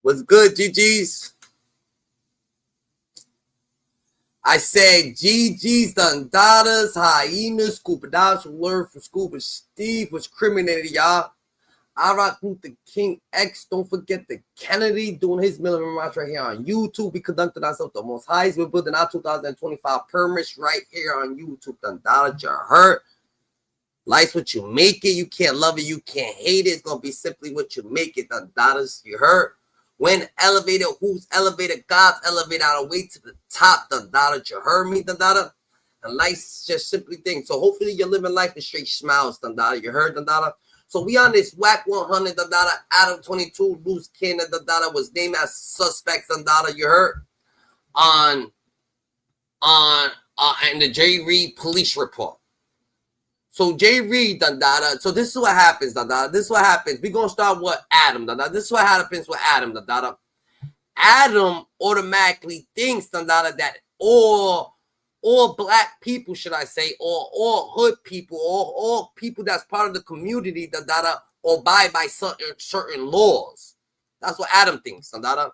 What's good, GG's? I said GG's, Dundadas, hyenas, scuba divers who learned from Scuba Steve was criminated, y'all. I rock Luther King X. Don't forget the Kennedy doing his military march right here on YouTube. We conducted ourselves the most highest. We're building our 2025 permits right here on YouTube. Dundada, you heard. Life's what you make it. You can't love it. You can't hate it. It's going to be simply what you make it. Dundadas, you heard. When elevated, who's elevated? God's elevated our way to the top. Dundada, you heard me, Dundada. And life's just simply things. So hopefully you're living life with straight smiles, Dundada. You heard, Dundada? So we on this Wack 100, Dundada, ADAM22, Luce, Dundada was named as suspects, Dundada, you heard, on the Jreed police report. So Jreed, Dundada, so this is what happens, Dundada, this is what happens. We're going to start with Adam, Dundada. This is what happens with Adam, Dundada. Adam automatically thinks, Dundada, that all black people, should I say, or all hood people, or all people that's part of the community, Dundada, abide by certain laws. That's what Adam thinks, Dundada.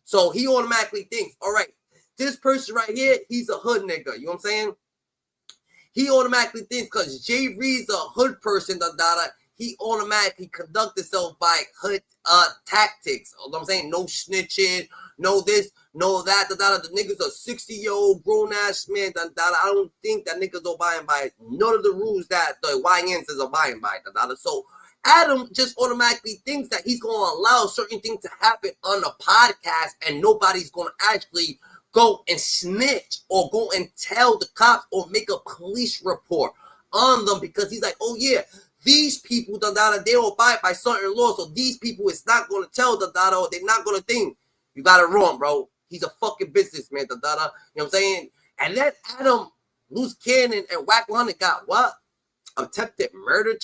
So he automatically thinks, all right, this person right here, he's a hood nigga. You know what I'm saying? He automatically thinks because Jreed's a hood person, Dundada, he automatically conduct himself by hood tactics. You know what I'm saying? No snitching, no this, no that. The nigga's a 60-year-old grown-ass man. I don't think that niggas are abiding by none of the rules that the YNs is abiding by. So Adam just automatically thinks that he's going to allow certain things to happen on the podcast and nobody's going to actually go and snitch or go and tell the cops or make a police report on them because he's like, oh yeah, these people, Dundada, they don't abide by certain laws, so these people is not going to tell Dundada, or they're not going to think. You got it wrong, bro. He's a fucking businessman, Dundada. You know what I'm saying? And then Adam, Luce Cannon, and Wack 100 got what? Attempted murder.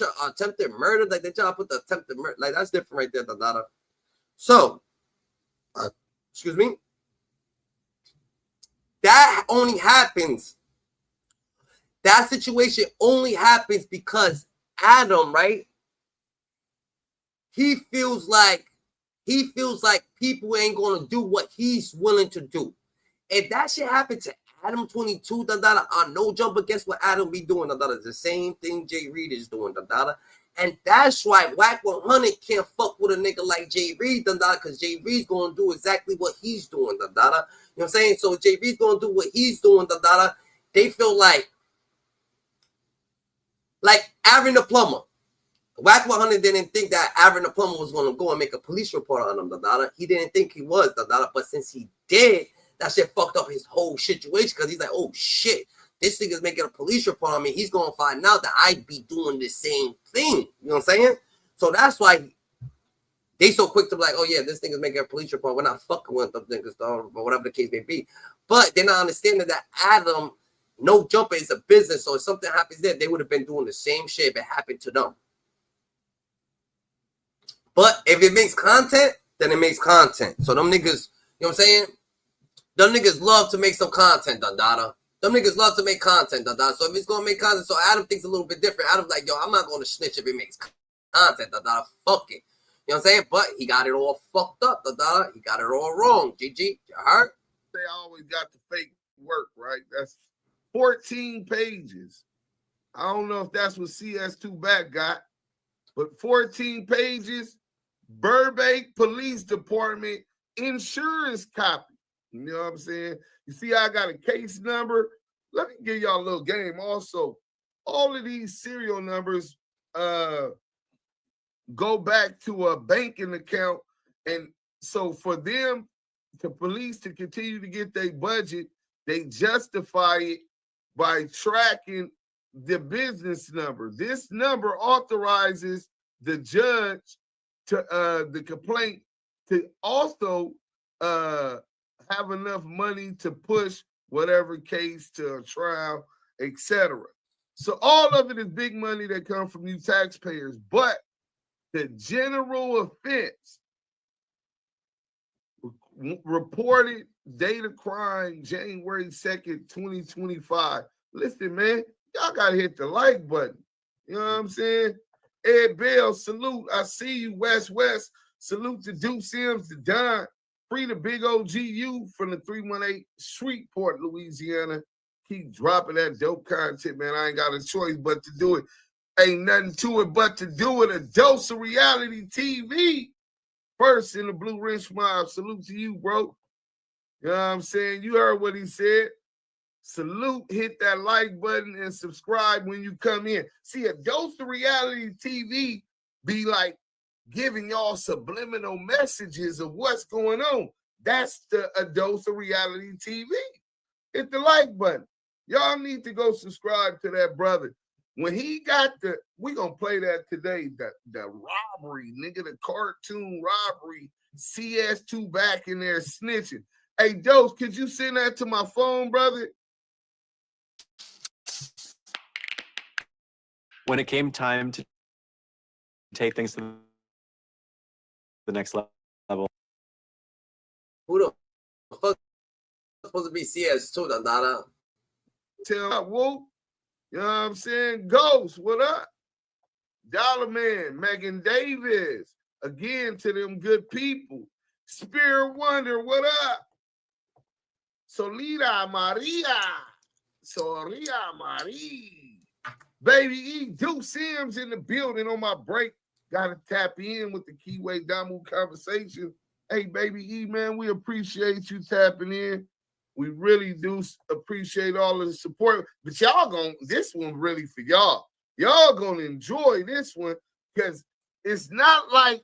Like they try to put the attempted murder. Like that's different right there, Dundada. So, excuse me. That only happens. That situation only happens because Adam, right? He feels like people ain't gonna do what he's willing to do. If that shit happened to ADAM22, Dundada, on no jumper, guess what Adam be doing, Dundada? The same thing Jreed is doing, Dundada. And that's why Wack 100 can't fuck with a nigga like Jreed, Dundada, because Jreed's gonna do exactly what he's doing, Dundada. You know what I'm saying? So Jreed's gonna do what he's doing, Dundada. They feel like Aaron the plumber. Wack 100 didn't think that Aaron the plumber was going to go and make a police report on him, Dundada. He didn't think he was, Dundada. But since he did, that shit fucked up his whole situation because he's like, oh shit, this nigga's making a police report on me. He's going to find out that I'd be doing the same thing. You know what I'm saying? So that's why they so quick to be like, oh yeah, this nigga's making a police report. We're not fucking with them niggas, or whatever the case may be. But they're not understanding that Adam, no jumper, is a business. So if something happens there, they would have been doing the same shit if it happened to them. But if it makes content, then it makes content. So them niggas, you know what I'm saying? Them niggas love to make some content, Dundada. Them niggas love to make content, Dundada. So if it's going to make content, so Adam thinks a little bit different. Adam's like, yo, I'm not going to snitch if it makes content, Dundada. Fuck it. You know what I'm saying? But he got it all fucked up, Dundada. He got it all wrong. GG, you heard? They always got the fake work, right? That's 14 pages. I don't know if that's what CS2 back got, but 14 pages, Burbank Police Department insurance copy. You know what I'm saying? You see, I got a case number. Let me give y'all a little game also. All of these serial numbers go back to a banking account. And so for them, the police to continue to get their budget, they justify it by tracking the business number. This number authorizes the judge to the complaint to also have enough money to push whatever case to a trial, etc. So all of it is big money that comes from you taxpayers, but the general offense reported date of crime January 2nd, 2025. Listen, man, y'all gotta hit the like button. You know what I'm saying? Ed Bell, salute. I see you, West. Salute to Duke Sims, to Don. Free the big OGU from the 318 Shreveport, Louisiana. Keep dropping that dope content, man. I ain't got a choice but to do it. Ain't nothing to it but to do it. A dose of reality TV. First in the Blue Wrench Mob. Salute to you, bro. You know what I'm saying? You heard what he said. Salute, hit that like button and subscribe when you come in. See, a dose of reality TV be like giving y'all subliminal messages of what's going on. That's a dose of reality TV. Hit the like button. Y'all need to go subscribe to that brother. When he got we gonna play that today, the robbery, nigga, the cartoon robbery, CS2 back in there snitching. Hey, Dose, could you send that to my phone, brother? When it came time to take things to the next level. Who the fuck is supposed to be CS2, Dandara? Tell Whoop. You know what I'm saying? Ghost, what up? Dollar Man, Megan Davis. Again, to them good people. Spirit Wonder, what up? Solida Maria. Soria Marie. Baby E, Duke Sims in the building on my break. Gotta tap in with the Keyway Damu conversation. Hey, Baby E, man, we appreciate you tapping in. We really do appreciate all of the support. But y'all this one really for y'all. Y'all gonna enjoy this one because it's not like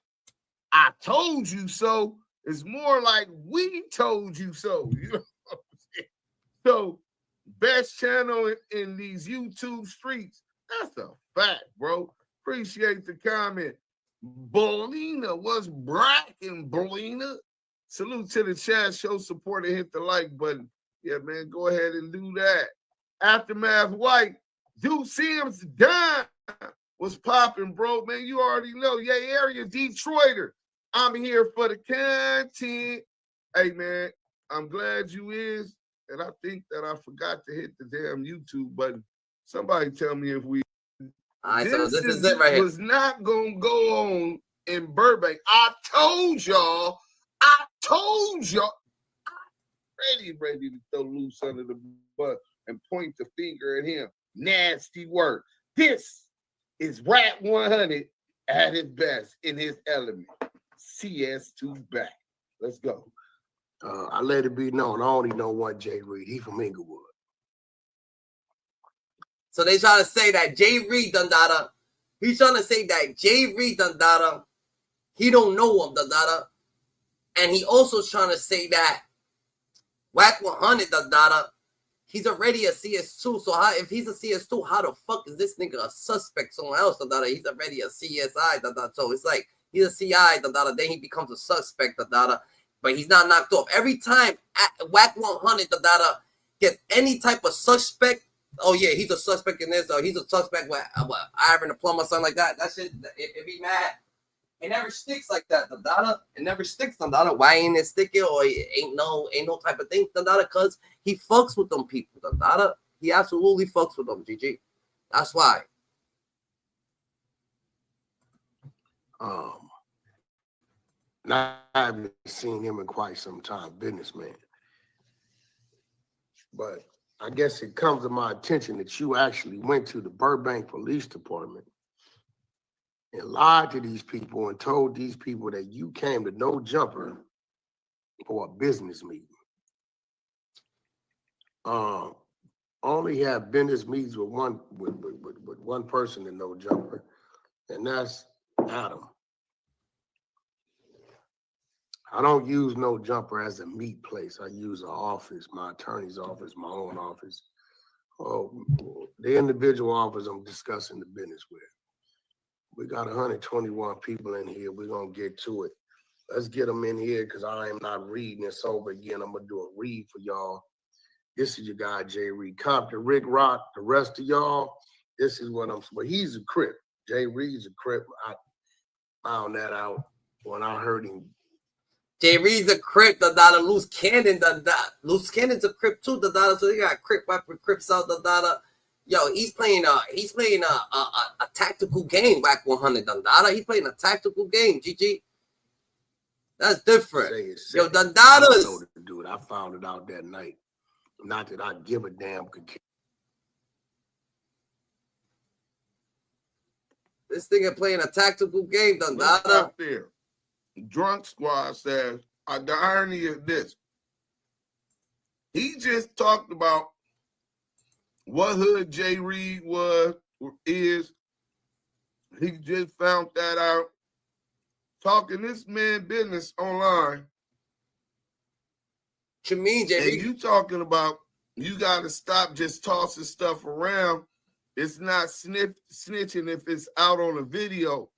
I told you so. It's more like we told you so. You know what I'm saying? So, best channel in these YouTube streets. That's a fact, bro. Appreciate the comment. Bolina was bracking, Bolina. Salute to the chat. Show support and hit the like button. Yeah, man, go ahead and do that. Aftermath White. Duke Sims done. What's popping, bro? Man, you already know. Yeah, area Detroiter. I'm here for the content. Hey, man, I'm glad you is. And I think that I forgot to hit the damn YouTube button. Somebody tell me if we... All right, so this is it right here. Was not going to go on in Burbank. I told y'all. Ready to throw Luce under the bus and point the finger at him. Nasty work. This is Rap 100 at his best in his element. CS2 back. Let's go. I let it be known. I only know one Jreed. He from Inglewood. So they trying to say that Jreed Dandara. He's trying to say that Jreed Dandara. He don't know him, Dandara. And he also trying to say that Wack 100 Dandara. He's already a CS2. So if he's a CS2, how the fuck is this nigga a suspect somewhere else, Dandara? He's already a CSI, Dandara. So it's like he's a CI, Dandara. Then he becomes a suspect, Dandara. But he's not knocked off. Every time Wack 100 Dandara gets any type of suspect, oh yeah, he's a suspect in this, or he's a suspect with Iron the Plumber, something like that. That shit, if he mad, it never sticks like that, Dandara. It never sticks, Dandara. Why ain't it sticking? Or ain't no type of thing, Dandara, because he fucks with them people, Dandara. He absolutely fucks with them, GG. That's why. Now I haven't seen him in quite some time, businessman. But I guess it comes to my attention that you actually went to the Burbank Police Department and lied to these people and told these people that you came to No Jumper for a business meeting. Only have business meetings with one person in No Jumper, and that's Adam. I don't use No Jumper as a meat place. I use an office, my attorney's office, my own office. Oh, the individual office I'm discussing the business with. We got 121 people in here. We're going to get to it. Let's get them in here because I am not reading this over again. I'm going to do a read for y'all. This is your guy, Jreed Compton, Rick Rock, the rest of y'all. This is what but he's a Crip. Jreed's a Crip. I found that out when I heard him. Jreed's a Crip, Dandara. Luce Cannon, Dandara. Luce Cannon's a Crip too, Dandara. So they got Crip weapon, Crips out, Dandara. Yo, he's playing a tactical game, Wack 100, Dandara. He's playing a tactical game, GG. That's different. Say it's Yo, sick. I Dandadas. know the dude. I found it out that night. Not that I give a damn. This nigga playing a tactical game, Look Dandada. out there. Drunk Squad says, the irony of this. He just talked about what hood Jreed is. He just found that out. Talking this man business online. What you mean, And Jreed? you talking about you got to stop just tossing stuff around. It's not snitching if it's out on a video.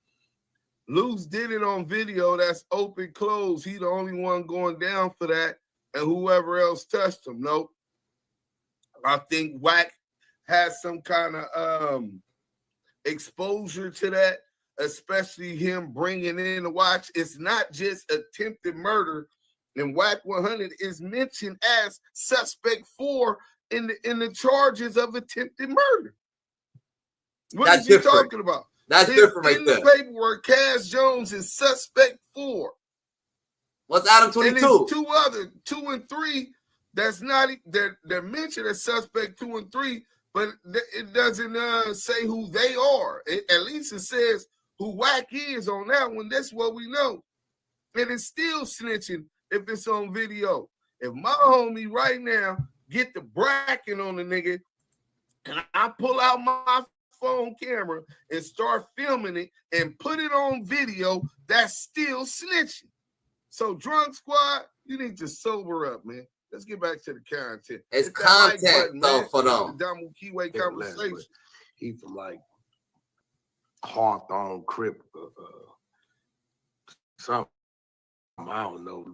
Luce did it on video. That's open, close. He the only one going down for that, and whoever else touched him. Nope. I think Wack has some kind of exposure to that, especially him bringing in the watch. It's not just attempted murder, and Wack 100 is mentioned as suspect 4 in the charges of attempted murder. What That's is he different. talking about? That's different right in there. the paperwork, Cass Jones is suspect 4. What's And ADAM22? 2 and 3 that's not, they're mentioned as suspect 2 and 3, but it doesn't say who they are. At least it says who Wack is on that one. That's what we know. And it's still snitching if it's on video. If my homie right now get the bracket on the nigga and I pull out my phone camera and start filming it and put it on video, that's still snitching. So Drunk Squad, you need to sober up, man. Let's get back to the content. It's Hit that like content, button, though, man. for This is them. the Damu Keyway conversation. He from like Hawthorne, Crip, something. I don't know.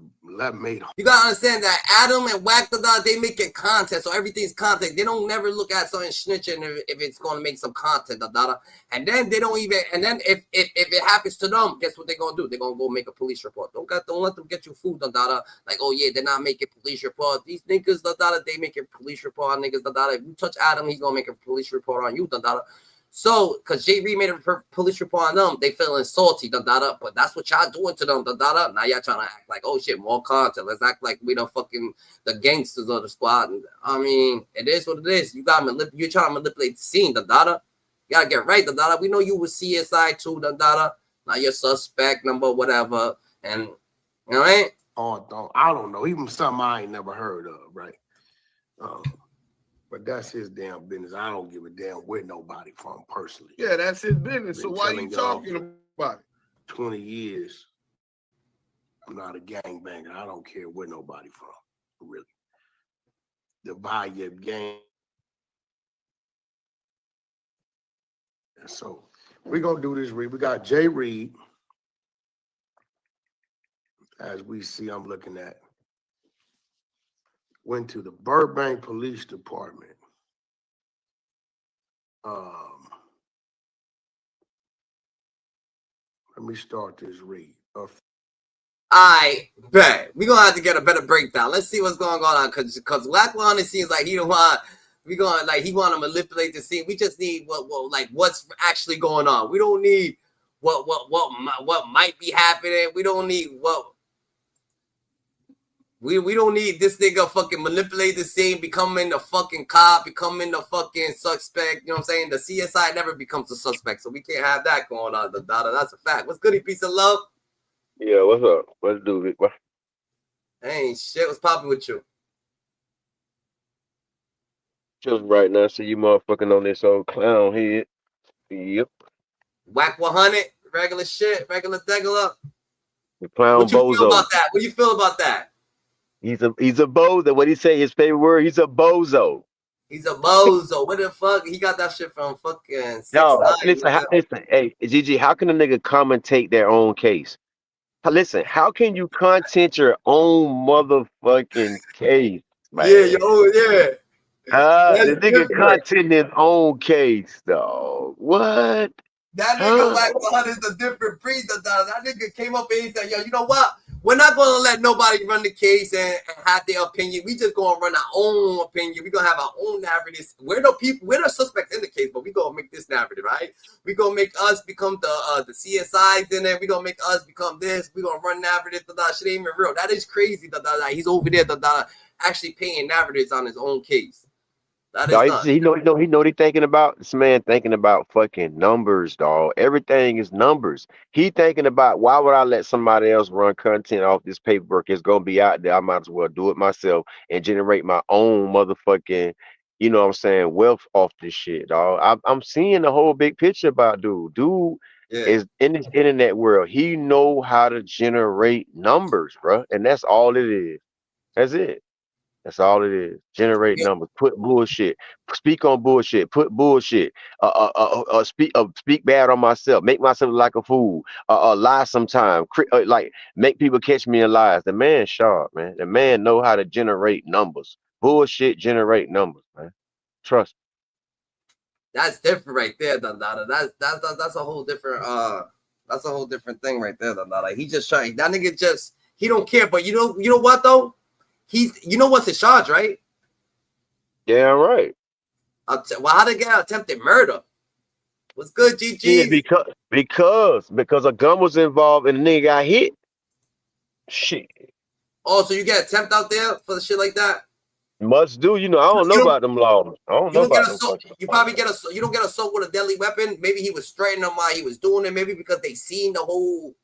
You gotta understand that Adam and Wack they make it content, so everything's content. They don't never look at something snitching if it's gonna make some content, and then they don't even. And then if it happens to them, guess what they're gonna do? They're gonna go make a police report. Don't let them get you food, like, oh yeah, they're not making police report. These niggas, they make a police report on niggas, If you touch Adam, he's gonna make a police report on you, So, because Jreed made a police report on them, they feeling salty, but that's what y'all doing to them, Now y'all trying to act like, oh shit, more content. Let's act like we don't fucking the gangsters of the squad. I mean, it is what it is. You're trying to manipulate the scene, You gotta get right, We know you with CSI too, Now you're suspect number whatever, and you know what I mean? Oh, I don't know. Even something I ain't never heard of, right? But that's his damn business. I don't give a damn where nobody from personally. Yeah, that's his business. So why you talking about it? 20 years. I'm not a gangbanger. I don't care where nobody from, really. The value of gang. And so we're gonna do this. We got Jreed. As we see, I'm looking at. Went to the Burbank Police Department. Let me start this read. I bet we're gonna have to get a better breakdown. Let's see what's going on because Wack 100 seems like he don't want. He want to manipulate the scene. We just need what's actually going on. We don't need what might be happening. We don't need what. We don't need this nigga fucking manipulate the scene, becoming the fucking cop, becoming the fucking suspect. You know what I'm saying? The CSI never becomes a suspect, so we can't have that going on. That's a fact. What's good, piece of love? Yeah, what's up? Let's do it. What? Ain't shit. What's popping with you? Just right now, see you motherfucking on this old clown head. Yep. Wack 100, regular shit, regular degular. The clown What you bozo. feel about that? What you feel about that? He's a bozo. What he say? His favorite word? He's a bozo. He's a bozo. What the fuck? He got that shit from fucking 6 No, 9 listen. Hey, Gigi, how can a nigga commentate their own case? Listen, how can you content your own motherfucking case, man? Yeah, yeah. The nigga content his own case, though. What? That nigga Wack 100 is a different breed. That nigga came up and he said, yo, you know what? We're not gonna let nobody run the case and have their opinion. We just gonna run our own opinion. We're gonna have our own narrative. We're the suspects in the case, but we gonna make this narrative, right? We gonna make us become the CSIs in there. We gonna make us become this. We gonna run narrative. Shit ain't even real. That is crazy. He's over there actually paying narratives on his own case. That is Dog, nuts. he know what he thinking about. This man thinking about fucking numbers, dog. Everything is numbers. He thinking about why would I let somebody else run content off this paperwork? It's gonna be out there. I might as well do it myself and generate my own motherfucking, you know what I'm saying, wealth off this shit, dog. I'm seeing the whole big picture about dude. Dude Yeah. is in this internet world. He know how to generate numbers, bro, and that's all it is. That's it. That's all it is. Generate numbers. Put bullshit. Speak on bullshit. Put bullshit. Speak bad on myself. Make myself look like a fool. Lie sometime. Like make people catch me in lies. The man sharp, man. The man know how to generate numbers. Bullshit generate numbers, man. Trust. That's different right there, Dandada. That's a whole different that's a whole different thing right there, Dandada. He just trying. That nigga just he don't care. But you know what though? You know what's his charge, right? Yeah, right. Well, how they get attempted murder? What's good, GG? Yeah, because a gun was involved and the nigga got hit. Shit. Oh, so you get attempt out there for the shit like that? Must do, I don't know about them laws. I don't know about them. You probably you don't get assault with a deadly weapon. Maybe he was straightening them while he was doing it. Maybe because they seen the whole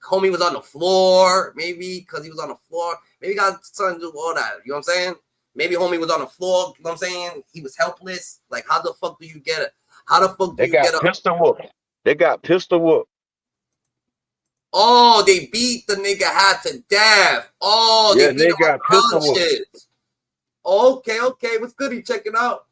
homie was on the floor. Maybe because he was on the floor. Maybe got something to do with all that. You know what I'm saying? Maybe homie was on the floor. You know what I'm saying? He was helpless. Like, how the fuck do you get it? How the fuck do you get a pistol whoop? They got pistol whoop. Oh, they beat the nigga half to death. Oh, yeah, they beat they him got pistol whoop. Okay. What's good? He checking out.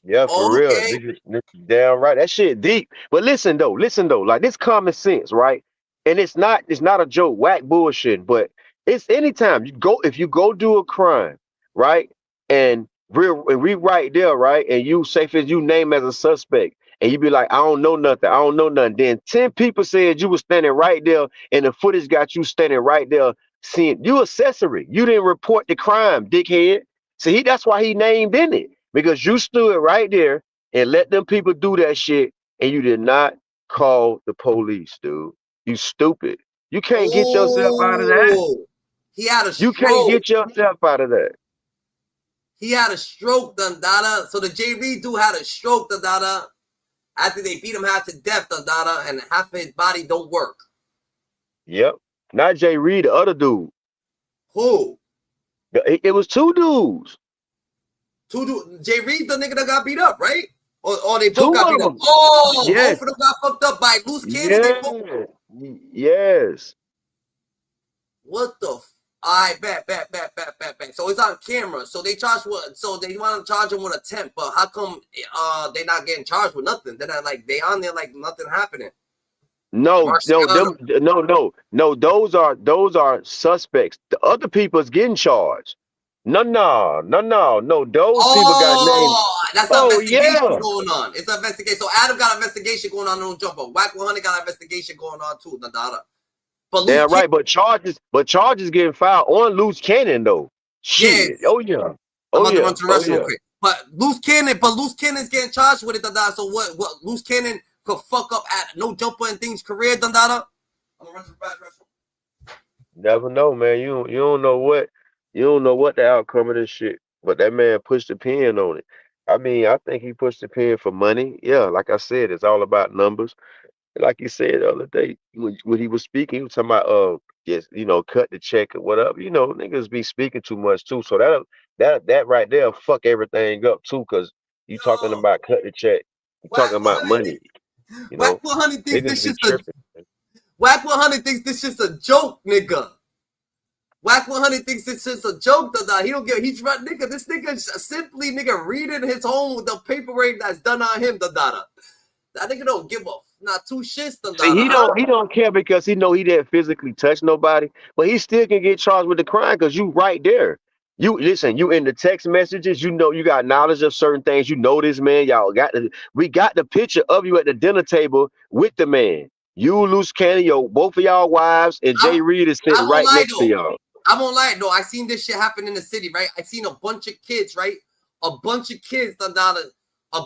Yeah, for real. This damn right. That shit deep. But listen though, like this common sense, right? And it's not a joke, whack bullshit, but it's anytime if you go do a crime, right? And we right there, right? And you say if you name as a suspect, and you be like, I don't know nothing. Then 10 people said you was standing right there, and the footage got you standing right there, seeing you accessory. You didn't report the crime, dickhead. See, that's why he named in it. Because you stood right there and let them people do that shit, and you did not call the police, dude. You stupid. You can't get yourself out of that. He had a stroke. You can't get yourself out of that. He had a stroke, Dandada. So the Jreed dude had a stroke, Dandada. After they beat him half to death, Dandada, and half of his body don't work. Yep. Not Jreed, the other dude. Who? It was two dudes. Jreed, the nigga that got beat up, right? Or they both got beat up. Yes. Both of them got fucked up by Luce cannon. Yes. What the? All right, bet. So it's on camera. So they charged with. So they want to charge him with attempt, but how come they not getting charged with nothing? They're not like they on there like nothing happening. No. Those are suspects. The other people is getting charged. No. Those people got named. That's an investigation going on. It's an investigation. So Adam got an investigation going on Jumper. Wack 100 got an investigation going on too. Nadada. But right. But charges getting filed on Luce Cannon though. Shit. Yeah. I'm about to run to the restroom real quick. But Luce Cannon's getting charged with it, Dandada. So what Luce Cannon could fuck up at No Jumper and things career, Dandada? I'm gonna run to the restroom. Never know, man. You don't know what the outcome of this shit. But that man pushed the pen on it. I mean, I think he pushed the pen for money. Yeah, like I said, it's all about numbers. Like he said the other day when he was speaking, he was talking about just cut the check or whatever. Niggas be speaking too much too. So that right there fuck everything up too, cause you talking about cut the check, you talking about money. Wack 100 thinks this shit's tripping. Wack 100 thinks this shit's a joke, nigga. Wack 100 thinks it's just a joke, Dada. He don't get. He's right, nigga. This nigga simply reading his home the paperwork that's done on him, Dada. That nigga don't give a not two shits, Dada. See, he don't care because he know he didn't physically touch nobody, but he still can get charged with the crime because you right there. You listen. You in the text messages. You got knowledge of certain things. You know this man. We got the picture of you at the dinner table with the man. You, Luce Cannon, both of y'all wives, and I, Jreed is I sitting won't right lie next to though. y'all. I won't lie though. I seen this shit happen in the city, right? I seen a bunch of kids, right? A bunch of kids, a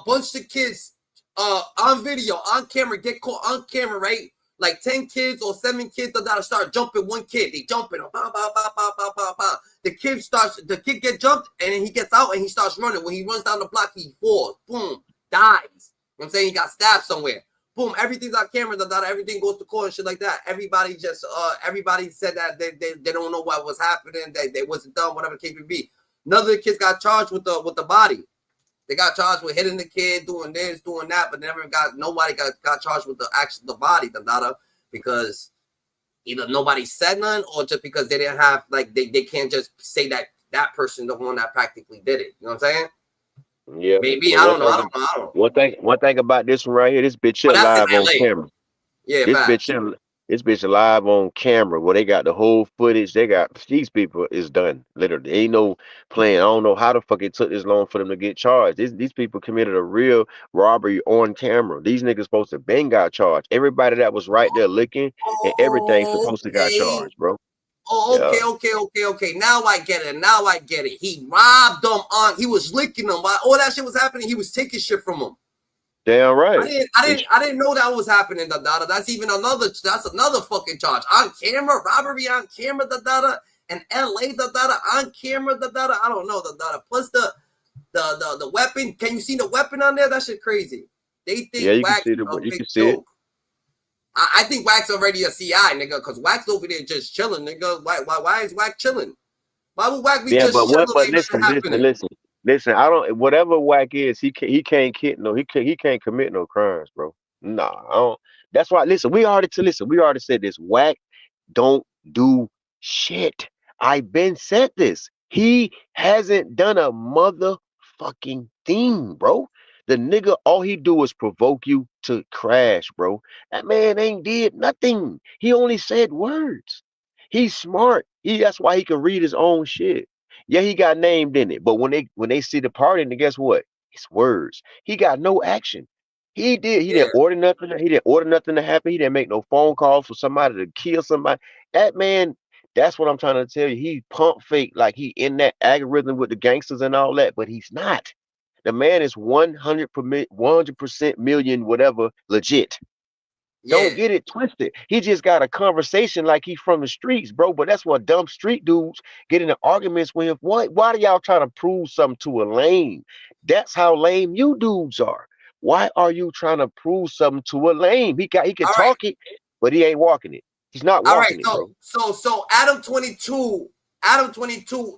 bunch of kids, on video, on camera, get caught on camera, right? Like 10 kids or 7 kids that start jumping one kid. They jumping. The kid get jumped and then he gets out and he starts running. When he runs down the block, he falls. Boom. Dies. You know what I'm saying? He got stabbed somewhere. Boom, everything's on camera, everything goes to court and shit like that. Everybody said that they don't know what was happening, they wasn't done, whatever the case may be. None of the kids got charged with the body. They got charged with hitting the kid, doing this, doing that, but nobody got charged with the body, because either nobody said none or just because they didn't have, like, they can't just say that person the one that practically did it. You know what I'm saying? Yeah. Maybe, But I don't know. one thing about this one right here, this bitch But here that's in live on LA. camera. Yeah, This facts. bitch live on camera where they got the whole footage. They got these people is done. Literally. Ain't no playing. I don't know how the fuck it took this long for them to get charged. These people committed a real robbery on camera. These niggas supposed to been got charged. Everybody that was right there looking and everything supposed to got Okay. charged, bro. Oh, Yeah. okay. Now I get it. He robbed them he was licking them. While all that shit was happening, he was taking shit from them. Damn right. I didn't know that was happening, That's another fucking charge. On camera, robbery on camera, and LA, on camera, I don't know, Plus the weapon. Can you see the weapon on there? That shit crazy. They think You can Wack see is a big joke. I think Wack's already a CI, nigga, because Wack's over there just chilling, nigga. Why is Wack chilling? Why would Wack be just chilling? But listen. I don't. Whatever Wack is, he can't commit no crimes, bro. Nah, I don't. That's why. Listen, we already said this. Wack don't do shit. I've been said this. He hasn't done a motherfucking thing, bro. The nigga, all he do is provoke you to crash, bro. That man ain't did nothing. He only said words. He's smart. That's why he can read his own shit. Yeah, he got named in it, but when they see the party, then guess what? It's words. He got no action. He Yeah. didn't order nothing. He didn't order nothing to happen. He didn't make no phone calls for somebody to kill somebody. That man, that's what I'm trying to tell you. He pump fake like he in that algorithm with the gangsters and all that, but he's not. The man is 100% million whatever legit. Don't get it twisted. He just got a conversation like he from the streets, bro. But that's what dumb street dudes get into arguments with. Why do y'all trying to prove something to a lame? That's how lame you dudes are. Why are you trying to prove something to a lame? He can All right. talk it, but he ain't walking it. He's not All right. walking it, bro. So ADAM22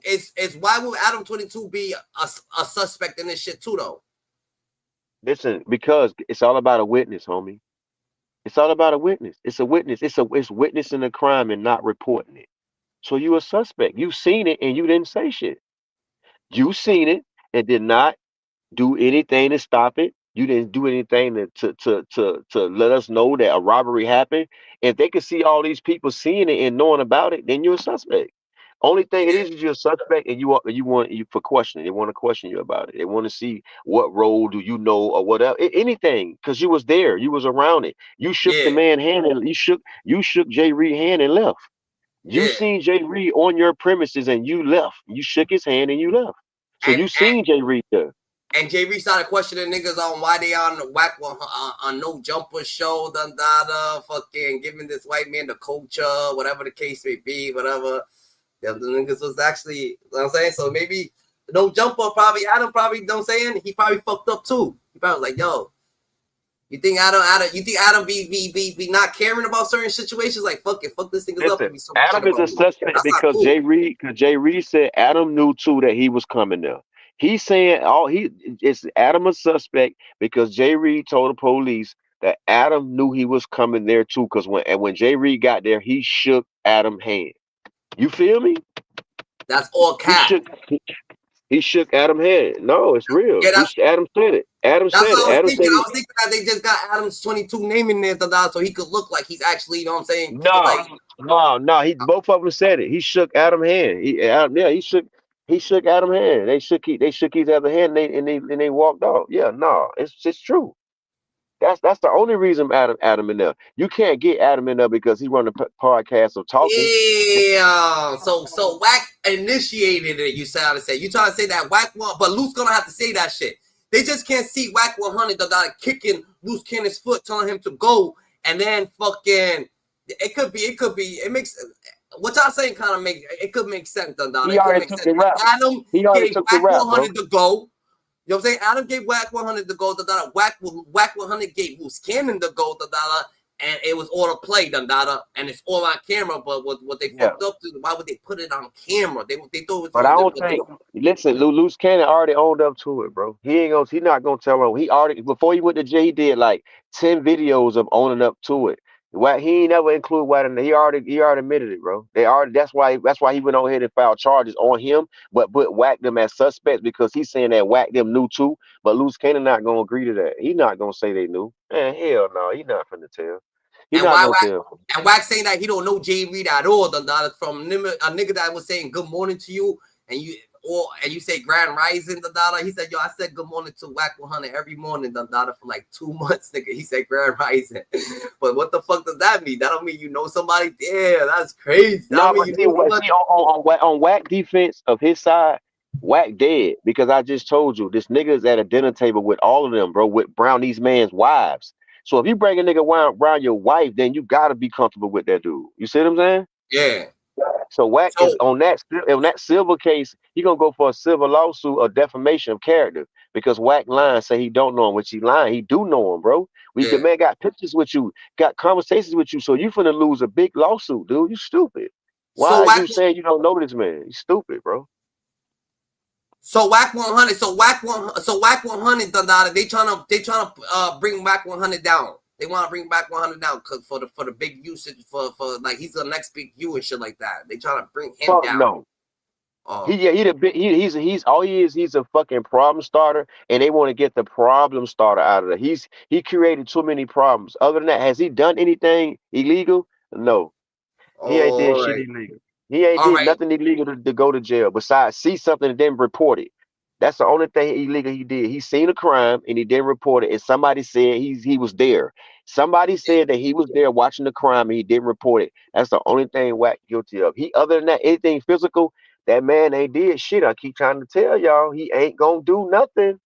is why would ADAM22 be a suspect in this shit too, though? Listen, because it's all about a witness, homie. It's all about a witness. It's a witness. It's witnessing a crime and not reporting it. So you a suspect. You seen it and you didn't say shit. You seen it and did not do anything to stop it. You didn't do anything to let us know that a robbery happened. If they could see all these people seeing it and knowing about it, then you're a suspect. Only thing it is you're a suspect and you for questioning. They want to question you about it. They want to see what role do you know or whatever. Anything, because you was there, you was around it. You shook the Yeah. man hand and you shook Jreed hand and left. You Yeah. seen Jreed on your premises and you left. You shook his hand and you left. So you seen Jreed there. And Jreed started questioning niggas on why they on the Wack on no jumper show, fucking giving this white man the culture, whatever the case may be, whatever. The niggas was actually, you know what I'm saying? So maybe no jumper Adam probably, you know what I'm saying? He probably fucked up too. He probably was like, yo, you think Adam be not caring about certain situations? Like, fuck this nigga's up. Listen, Adam is a suspect because Jreed said Adam knew too that he was coming there. He's saying it's Adam a suspect because Jreed told the police that Adam knew he was coming there too. Because when Jreed got there, he shook Adam's hand. You feel me? That's all cap. He shook Adam's hand. No, it's real. Yeah, Adam said it. Adam said it. I was thinking that they just got ADAM22 name in there so he could look like he's actually, you know what I'm saying? No. Both of them said it. He shook Adam's hand. He shook Adam's hand. They shook his other hand and they walked off. Yeah, no, it's true. That's the only reason Adam in there. You can't get Adam in there because he run a podcast of talking. Yeah. So Wack initiated it. You trying to say that Wack won, but Luce gonna have to say that shit. They just can't see Wack 100 kicking Luce Cannon's foot, telling him to go, and then fucking. It could be. It makes what y'all saying kind of could make sense. He already took the rap. Adam He already gave took the Wack rap, 100 bro. to go. You know what I'm saying? Adam gave Wack 100 to go. Wack 100 gave Luce Cannon to go. And it was all a play, and it's all on camera. But what they fucked up to, why would they put it on camera? They thought it was. But I don't think. Listen, Luce Cannon already owned up to it, bro. He not gonna tell him. He already before he went to jail, he did like 10 videos of owning up to it. Wack, he ain't never included Wack in there. He already admitted it, bro. That's why he went on ahead and filed charges on him, but Wack them as suspects because he's saying that Wack them knew too. But Luce Cannon not gonna agree to that. He not gonna say they knew. Man, hell no, he not finna tell. He not gonna tell. And Wack saying that he don't know Jreed at all. From a nigga that was saying good morning to you, and you say Grand Rising, He said, yo, I said good morning to Wack 100 every morning, for like 2 months, nigga. He said Grand Rising. But what the fuck does that mean? That don't mean you know somebody. Yeah, that's crazy. No, but on Wack defense of his side, Wack dead because I just told you this nigga is at a dinner table with all of them, bro, with Brownie's man's wives. So if you bring a nigga around your wife, then you gotta be comfortable with that dude. You see what I'm saying? Yeah. So Wack is on that civil case. He gonna go for a civil lawsuit of defamation of character because Wack lying, say he don't know him, which he lying. He do know him, bro. The man got pictures with you, got conversations with you, so you finna lose a big lawsuit, dude. You stupid. Why are you saying you don't know this man? You stupid, bro. So Wack 100. So Wack 100. They trying to bring Wack 100 down. They want to bring back 100 down because for the big usage for like he's the next big U and shit like that. They trying to bring him down. No. He's a fucking problem starter, and they want to get the problem starter out of it. He created too many problems. Other than that, has he done anything illegal? No. He ain't did shit illegal. He ain't did nothing illegal to go to jail besides see something and then report it. That's the only thing illegal he did. He seen a crime and he didn't report it. And somebody said he was there. Somebody said that he was there watching the crime and he didn't report it. That's the only thing Wack guilty of. Other than that, anything physical, that man ain't did shit. I keep trying to tell y'all, he ain't gonna do nothing.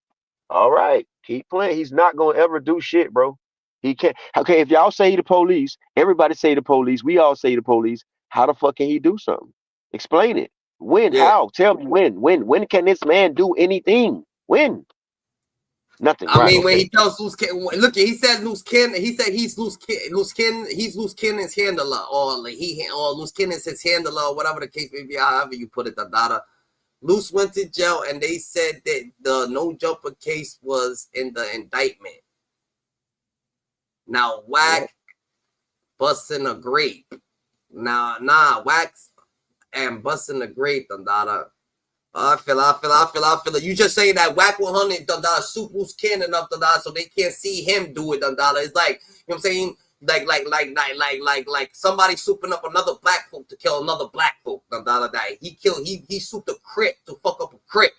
All right, keep playing. He's not gonna ever do shit, bro. He can't. Okay, if y'all say the police, everybody say the police. We all say the police. How the fuck can he do something? Explain it. When? Yeah. How? Tell me when. When can this man do anything? When? Nothing. I mean, when he tells Luce Cannon, look, he said Luce Cannon. He said he's Luce Cannon. He's Luce Cannon's handler, or Luce Cannon's his handler, or whatever the case may be. However you put it, Luce went to jail, and they said that the no jumper case was in the indictment. Now Wack busting a grape. Nah, Wack's and busting the grape, I feel it. You just saying that Wack 100 soup Luce Cannon up so they can't see him do it, It's like, you know what I'm saying? Like somebody souping up another black folk to kill another black folk, he souped a Crip to fuck up a Crip,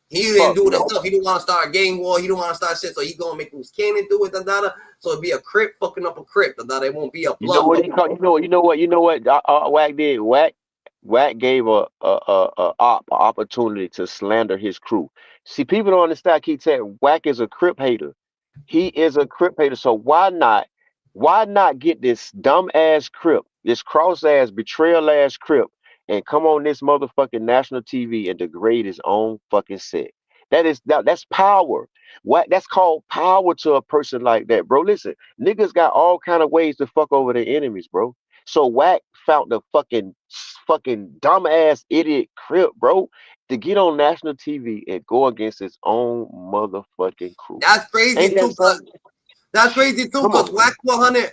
He didn't do that stuff. He didn't want to start a gang war. He didn't want to start shit. So he gonna make Luce Cannon do it, So it'd be a Crip fucking up a Crip, It won't be a blood. You know what? Wack did. Wack gave a opportunity to slander his crew. See, people don't understand. I keep saying Wack is a Crip hater. He is a Crip hater. So why not get this dumb ass Crip, this cross ass betrayal ass Crip, and come on this motherfucking national TV and degrade his own fucking set? That's power. That's called power to a person like that, bro. Listen, niggas got all kind of ways to fuck over their enemies, bro. So Wack found the fucking dumbass idiot Crip, bro, to get on national TV and go against his own motherfucking crew. That's crazy too. That's crazy too, because Wack 100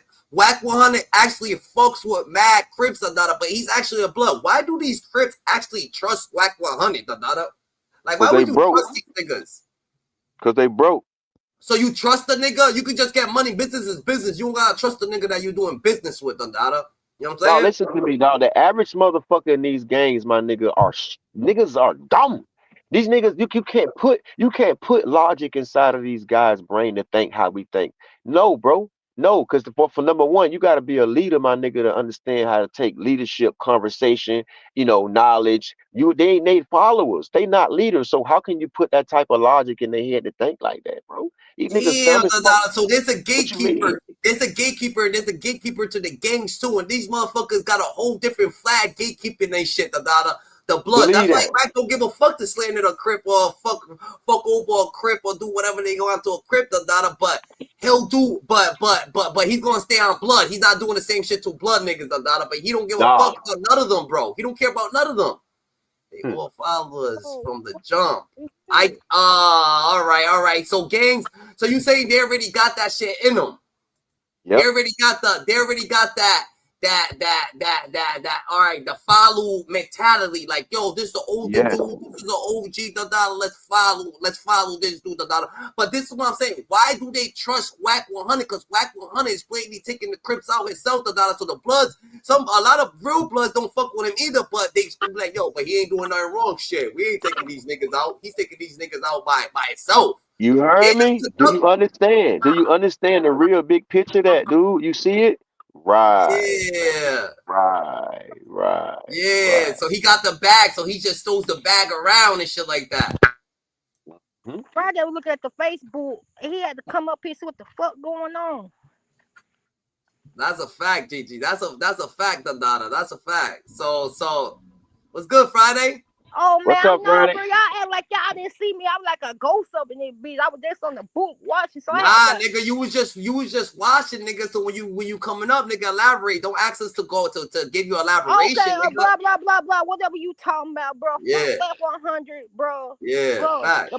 actually fucks with mad Crips, but he's actually a blood. Why do these Crips actually trust Wack 100, Like, why would you trust these niggas? Because they broke. So you trust the nigga? You can just get money. Business is business. You don't gotta trust the nigga that you're doing business with, You know what I'm saying? No, listen to me, dog. The average motherfucker in these gangs, my nigga, niggas are dumb. These niggas, you can't put logic inside of these guys' brain to think how we think. No, bro. No, because for number one, you got to be a leader, my nigga, to understand how to take leadership, conversation, knowledge. They ain't they followers. They not leaders. So how can you put that type of logic in their head to think like that, bro? These niggas Damn, dumb as fuck. so there's a What you mean? gatekeeper. There's a gatekeeper to the gangs too, and these motherfuckers got a whole different flag gatekeeping they shit. The blood. Believe That's why that. Wack don't give a fuck to slander a crip or fuck over a crip or do whatever they go out to a crip. But he'll do. But he's gonna stay on blood. He's not doing the same shit to blood niggas. But he don't give a fuck about none of them, bro. He don't care about none of them. They all followers from the jump. All right. So gangs. So you saying they already got that shit in them? Yep. They already got that. All right, the follow mentality. Like, yo, this is the older dude. This is the OG. Let's follow this dude. But this is what I'm saying. Why do they trust Wack 100? Because Wack 100 is blatantly taking the Crips out himself. So the Bloods, a lot of real Bloods don't fuck with him either. But they be like, yo, but he ain't doing nothing wrong. Shit, we ain't taking these niggas out. He's taking these niggas out by himself. You heard me? Do you understand? Do you understand the real big picture that, dude? You see it? Right. Yeah. Right. Yeah. Right. So he got the bag. So he just throws the bag around and shit like that. Friday was looking at the Facebook. He had to come up here see what the fuck going on. That's a fact, Gigi. That's a fact, Dada. That's a fact. So what's good, Friday? Oh man, What's up, Friday? bro. Y'all act like y'all didn't see me. I'm like a ghost up in this bitch. I was just on the book watching. So nigga, you was just watching, nigga. So when you coming up, nigga, elaborate. Don't ask us to go to give you elaboration. Okay, blah blah blah. Whatever you talking about, bro. Yeah. Fuck 100, bro. Yeah. Bro, fact.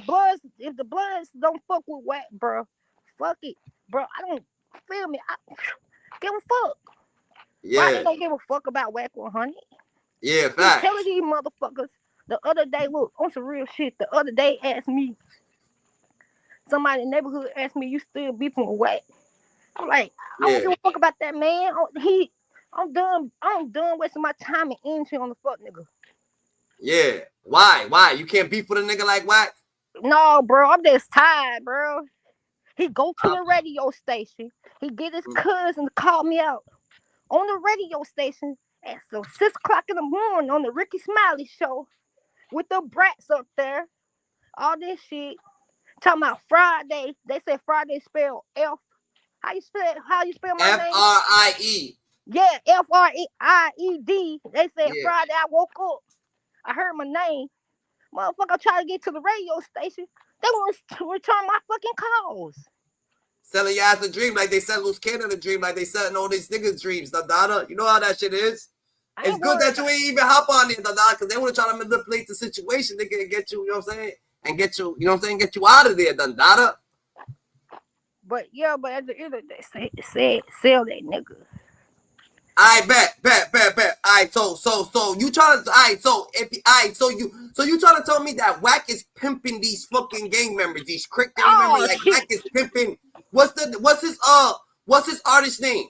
if the Bloods don't fuck with Wack, bro, fuck it, bro. I don't feel me. I give a fuck. Yeah. Why they don't give a fuck about Wack 100? Yeah. Fact. Tell these motherfuckers. The other day, look, on some real shit. The other day, somebody in the neighborhood asked me, you still beefing with Wack? I'm like, I don't give a fuck about that man. I'm done wasting my time and energy on the fuck nigga. Yeah. Why? You can't beef with a nigga like Wack? No, bro, I'm just tired, bro. He go to the radio station. He get his cousin to call me out on the radio station at 6 o'clock in the morning on the Ricky Smiley show. With the brats up there, all this shit. Talking about Friday. They said Friday spelled F. How you spell my name? F-R-I-E. Yeah, F-R-I-E-D. They said Friday I woke up. I heard my name. Motherfucker try to get to the radio station. They want to return my fucking calls. Selling your ass a dream like they sell Luce a dream, like they selling all these niggas' dreams, Dada. You know how that shit is? It's good that you ain't even hop on it, because they want to try to manipulate the situation. They can get you, you know what I'm saying? And get you, you know what I'm saying? Get you out of there, Dada. But at the end of the day, say sell that nigga. I bet. All right, so you trying to, all right, so you trying to tell me that Wack is pimping these fucking gang members, these crick gang members, like Wack is pimping. What's his artist name?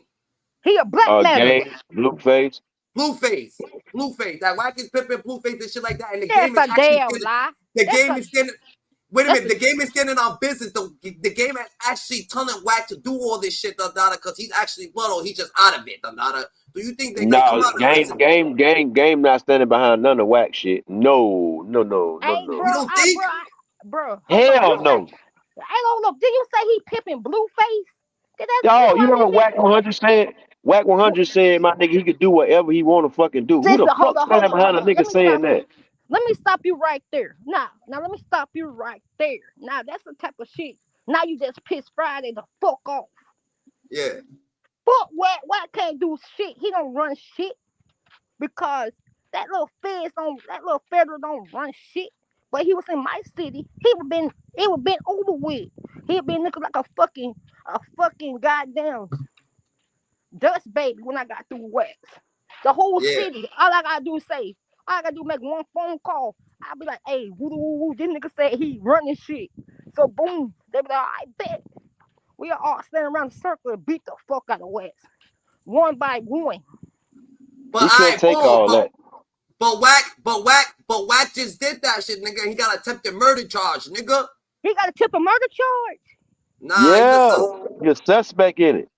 He a black man. Blueface. That Wack is pimping Blueface and shit like that. And the That's game is a damn lie. The game is getting. Wait a minute, the game is getting on business. The game is actually telling Wack to do all this shit, Dada, because he's actually blood or he's just out of it, Dada. Do you think they come out game not standing behind none of Wack shit? No. Hey, You don't think? Bro. Hell no. I don't know. Did you say he pimping Blueface? Yo, you know what Wack 100 said? Wack 100 said, my nigga, he could do whatever he want to fucking do. Who the fuck standing behind a nigga saying that? Let me stop you right there. Now let me stop you right there. Now that's the type of shit. Now you just pissed Friday the fuck off. Yeah. Fuck Wack can't do shit. He don't run shit because that little federal don't run shit. But he was in my city. It would been over with. He'd been looking like a fucking goddamn dust baby when I got through Wack. The whole city. All I gotta do is make one phone call. I'll be like, hey, woo, this nigga said he running shit. So boom, they be like, I bet. We all stand around the circle and beat the fuck out of Wack. One by one. But he can't take all that. But Wack just did that shit, nigga. He got attempted murder charge, nigga. He got a tip of murder charge. Nah, Yeah, you're suspect in it.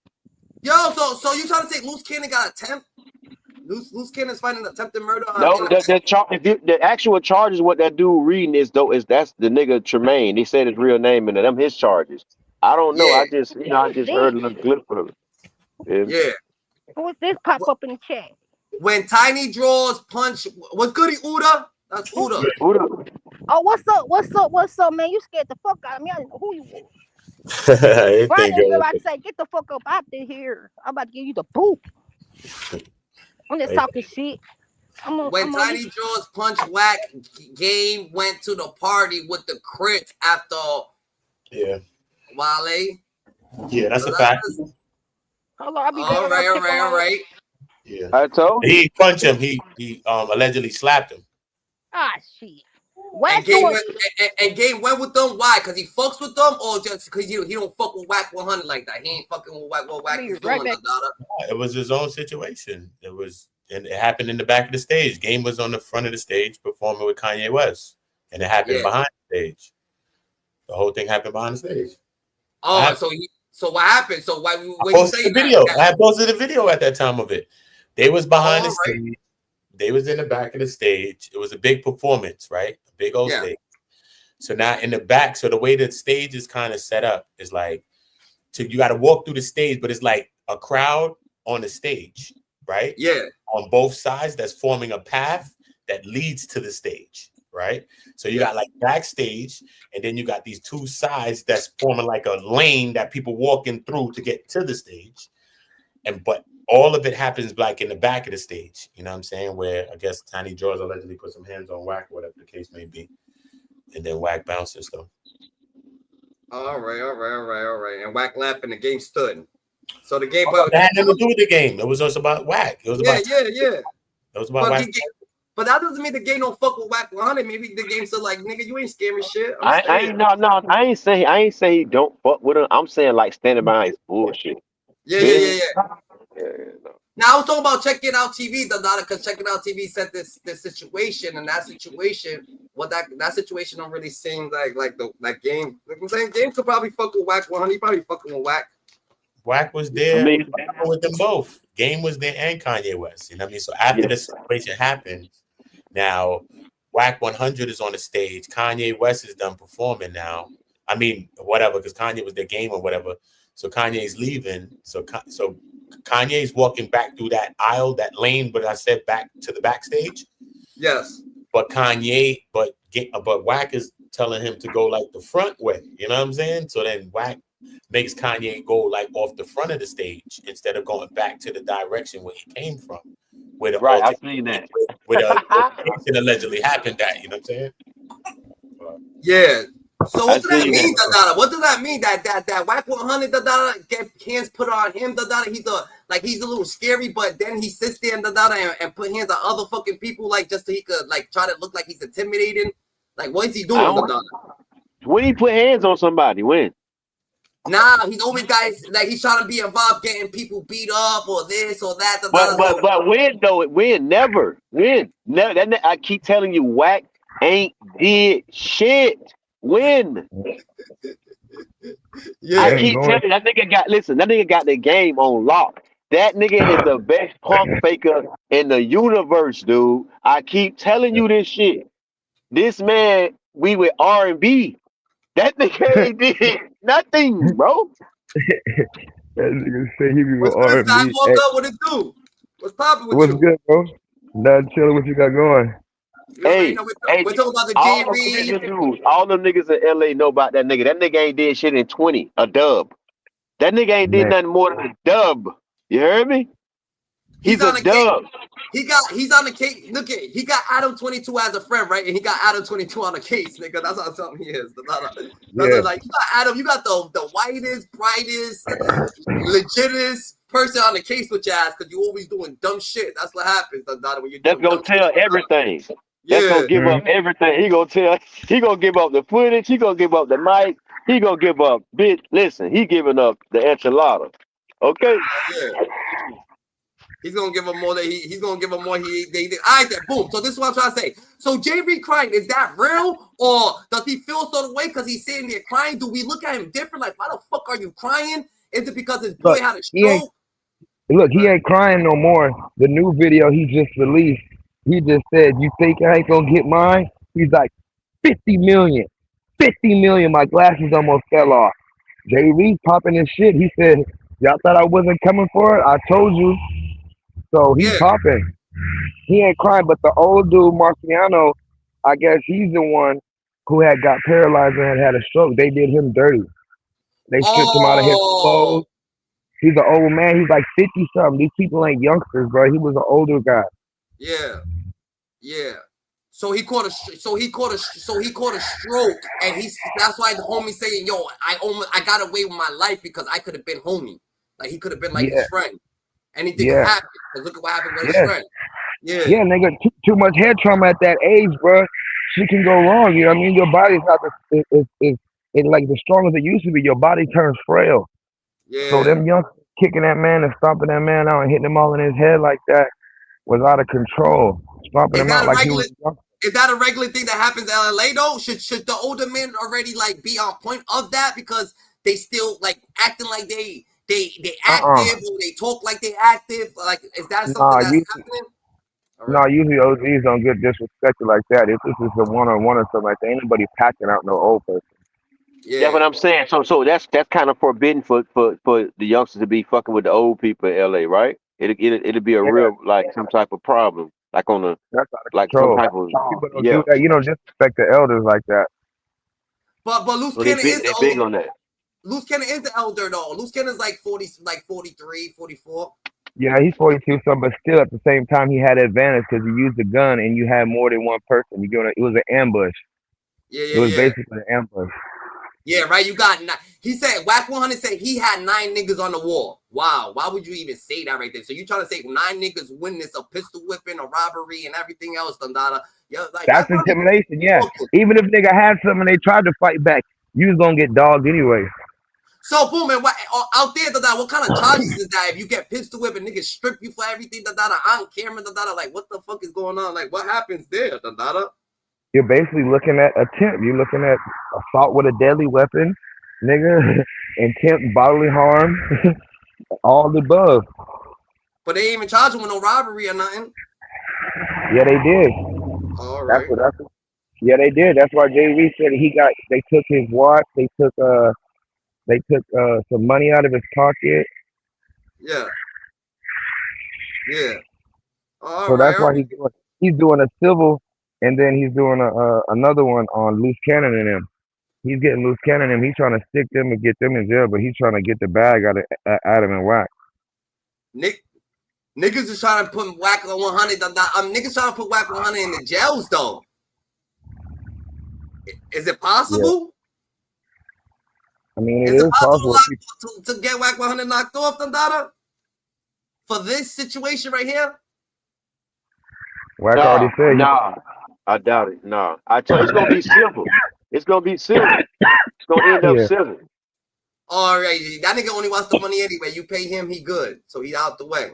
yo, so you trying to say Luce Cannon got attempt? Luce Cannon's fighting attempted murder? No, the actual charges, what that dude reading is that's the nigga Tremaine. They said his real name and them his charges. I don't know. Yeah. I just heard a little clip of it. Yeah. What's this pop up in the chat? When Tiny draws punch, what's goody Uda? That's Uda. Oh, what's up, man? You scared the fuck out of me. I didn't know who you was. Everything Right, good. about to say, get the fuck up out of here. I'm about to give you the boot. I'm just talking shit. When Tiny draws punch, Wack, Game went to the party with the Crips after Yeah. Wale. Yeah, that's a fact. Hold on, I'll be All right. Yeah. I told you. He punched him. He allegedly slapped him. Ah, shit. And Game went with them. Why? Because he fucks with them, or just because he don't fuck with Wack 100 like that? He ain't fucking with Wack. What Wack is doing? It was his own situation. And it happened in the back of the stage. Game was on the front of the stage performing with Kanye West, and it happened behind the stage. The whole thing happened behind the stage. Oh, so what happened? So why I posted the video? I had posted the video at that time of it. They was behind the stage. They was in the back of the stage. It was a big performance, right? A big old stage. So now in the back, so the way the stage is kind of set up is like, you got to walk through the stage, but it's like a crowd on the stage, right? Yeah. On both sides, that's forming a path that leads to the stage, right? So you got like backstage, and then you got these two sides that's forming like a lane that people walking through to get to the stage. But all of it happens like in the back of the stage, you know what I'm saying? Where I guess Tiny Draws allegedly put some hands on Wack, whatever the case may be. And then Wack bounces though. All right. And Wack left and the game stood. So the game that had nothing to do with the game. It was just about Wack. It was about It was about Wack. But that doesn't mean the game don't fuck with Wack 100. Maybe the game still like, nigga, you ain't scaring shit. I ain't saying he don't fuck with him. I'm saying like standing behind his bullshit. Yeah. Now I was talking about checking out TV, because checking out TV said this situation, and that situation, that situation don't really seem like game. Like I'm saying, Game could probably fuck with Wack 100. He probably fucking with Wack. Wack was there with them both. Game was there and Kanye West. You know what I mean? So after the situation happened, now Wack 100 is on the stage. Kanye West is done performing now. I mean, whatever, because Kanye was their game or whatever. So Kanye's leaving. So Kanye's walking back through that aisle, that lane, but I said back to the backstage. Yes. But Wack is telling him to go like the front way. You know what I'm saying? So then Wack makes Kanye go like off the front of the stage instead of going back to the direction where he came from. Where the I seen that. Where the altercation allegedly happened at, you know what I'm saying? Yeah. So what does that mean, Dada? What does that mean? That Wack 100 Dada get hands put on him, Dada? He's a little scary, but then he sits there and Dada and put hands on other fucking people, like just so he could like try to look like he's intimidating. Like what is he doing, Dada? When he put hands on somebody, when? Nah, he's always guys like he's trying to be involved, getting people beat up or this or that. But when though? When? Never. When? Never. I keep telling you, Wack ain't did shit. When? I keep telling you, that nigga got the game on lock. That nigga is the best punk faker in the universe, dude. I keep telling you this shit. This man, we with R&B. That nigga ain't did nothing, bro. That nigga say he be with R&B. What it do? What's poppin' with you? What's good, bro? Not chilling. What you got going? Hey, we're talking about the Jreed. All them niggas in LA know about that nigga. That nigga ain't did shit in 20, a dub. That nigga ain't did nothing more than a dub. You heard me? He's a dub. He's on the case. Look at he got ADAM22 as a friend, right? And he got ADAM22 on the case, nigga. That's how something he is. Like you got Adam, you got the whitest, brightest, legitest person on the case with your ass because you always doing dumb shit. That's what happens, when you're That's gonna tell everything. Yeah. That's gonna give up everything. He gonna give up the footage, he gonna give up the mic, he gonna give up listen, he giving up the enchilada. Okay? Yeah. He's gonna give him more than he's gonna give him more. I boom. So this is what I'm trying to say. So Jreed crying, is that real, or does he feel sort of way because he's sitting there crying? Do we look at him different? Like, why the fuck are you crying? Is it because his boy Look, had a he ain't stroke? he ain't crying no more. The new video he just released, he just said, "You think I ain't gonna get mine?" He's like, 50 million. 50 million. My glasses almost fell off. Jreed popping his shit. He said, "Y'all thought I wasn't coming for it? I told you." So he Yeah. popping. He ain't crying, but the old dude, Marciano, I guess he's the one who had got paralyzed and had a stroke. They did him dirty. They stripped him out of his clothes. Oh, He's an old man. He's like 50 something. These people ain't youngsters, bro. He was an older guy. yeah, yeah. So he caught a stroke, and that's why the homie saying, "Yo, I got away with my life because I could have been homie, like he could have been like Yeah, his friend. Anything could yeah, happen. Cause look at what happened with his yeah, friend. Yeah, yeah, nigga. Too much head trauma at that age, bro. Shit can go wrong. You know what I mean? Your body's not it's like the strong as it used to be. Your body turns frail. So yeah. them youngsters kicking that man and stomping that man out and hitting him all in his head like that was out of control. Stomping Is him that out a like he regular? was young. Is that a regular thing that happens in LA though? Should the older men already like be on point of that because they still like acting like they active or they talk like they active? Like, is that something Nah, that's happening? All right. usually OGs don't get disrespected like that. If this is a one-on-one or something like that, ain't nobody packing out no old person. That's Yeah. what I'm saying. So that's kind of forbidden for the youngsters to be fucking with the old people in LA, right? It'll be a Yeah, real like some type of problem, like on a that's out of like some control. type of People don't yeah. do that. You don't disrespect the elders like that. But Loose So they Cannon big is they the big old. on that. Loose Cannon is the elder though. Loose Cannon's like 40, like 43, 44. Yeah, he's 42 something, but still at the same time he had advantage because he used a gun and you had more than one person. It was an ambush. Yeah, It yeah, was yeah. basically an ambush. Yeah, right. You got he said Wack 100 said he had 9 niggas on the wall. Wow. Why would you even say that right there? So you trying to say 9 niggas witness a pistol whipping, a robbery, and everything else, Dandada. Yeah, like That's Wack 100 intimidation, yeah. talking. Even if nigga had something and they tried to fight back, you was gonna get dogged anyway. So boom, man, out there, Dandada, what kind of charges is that if you get pistol whipping, niggas strip you for everything, Dandada, on camera, Dandada? Like, what the fuck is going on? Like, what happens there, Dandada? You're basically looking at attempt. You're looking at assault with a deadly weapon, nigga, intent bodily harm, all the above. But they ain't even charge him with no robbery or nothing. Yeah, they did. All That's right. what. Yeah, they did. That's why Jreed said they took his watch. They took some money out of his pocket. Yeah. Yeah. All So right. that's why he's doing a civil, and then he's doing another one on Loose Cannon and him. He's getting Loose Cannon and he's trying to stick them and get them in jail, but he's trying to get the bag out of Adam and Wack. Niggas is trying to put Wack on 100. Niggas trying to put Wack 100 in the jails though. Is it possible? I mean, it Is it is possible possible. to get Wack 100 knocked off, Dandada? For this situation right here? Wack already said Nah, I doubt it. Nah, I tell you, it's gonna be civil. It's gonna be civil. It's gonna end up Yeah. civil. All right, that nigga only wants the money anyway. You pay him, he good, so he out the way.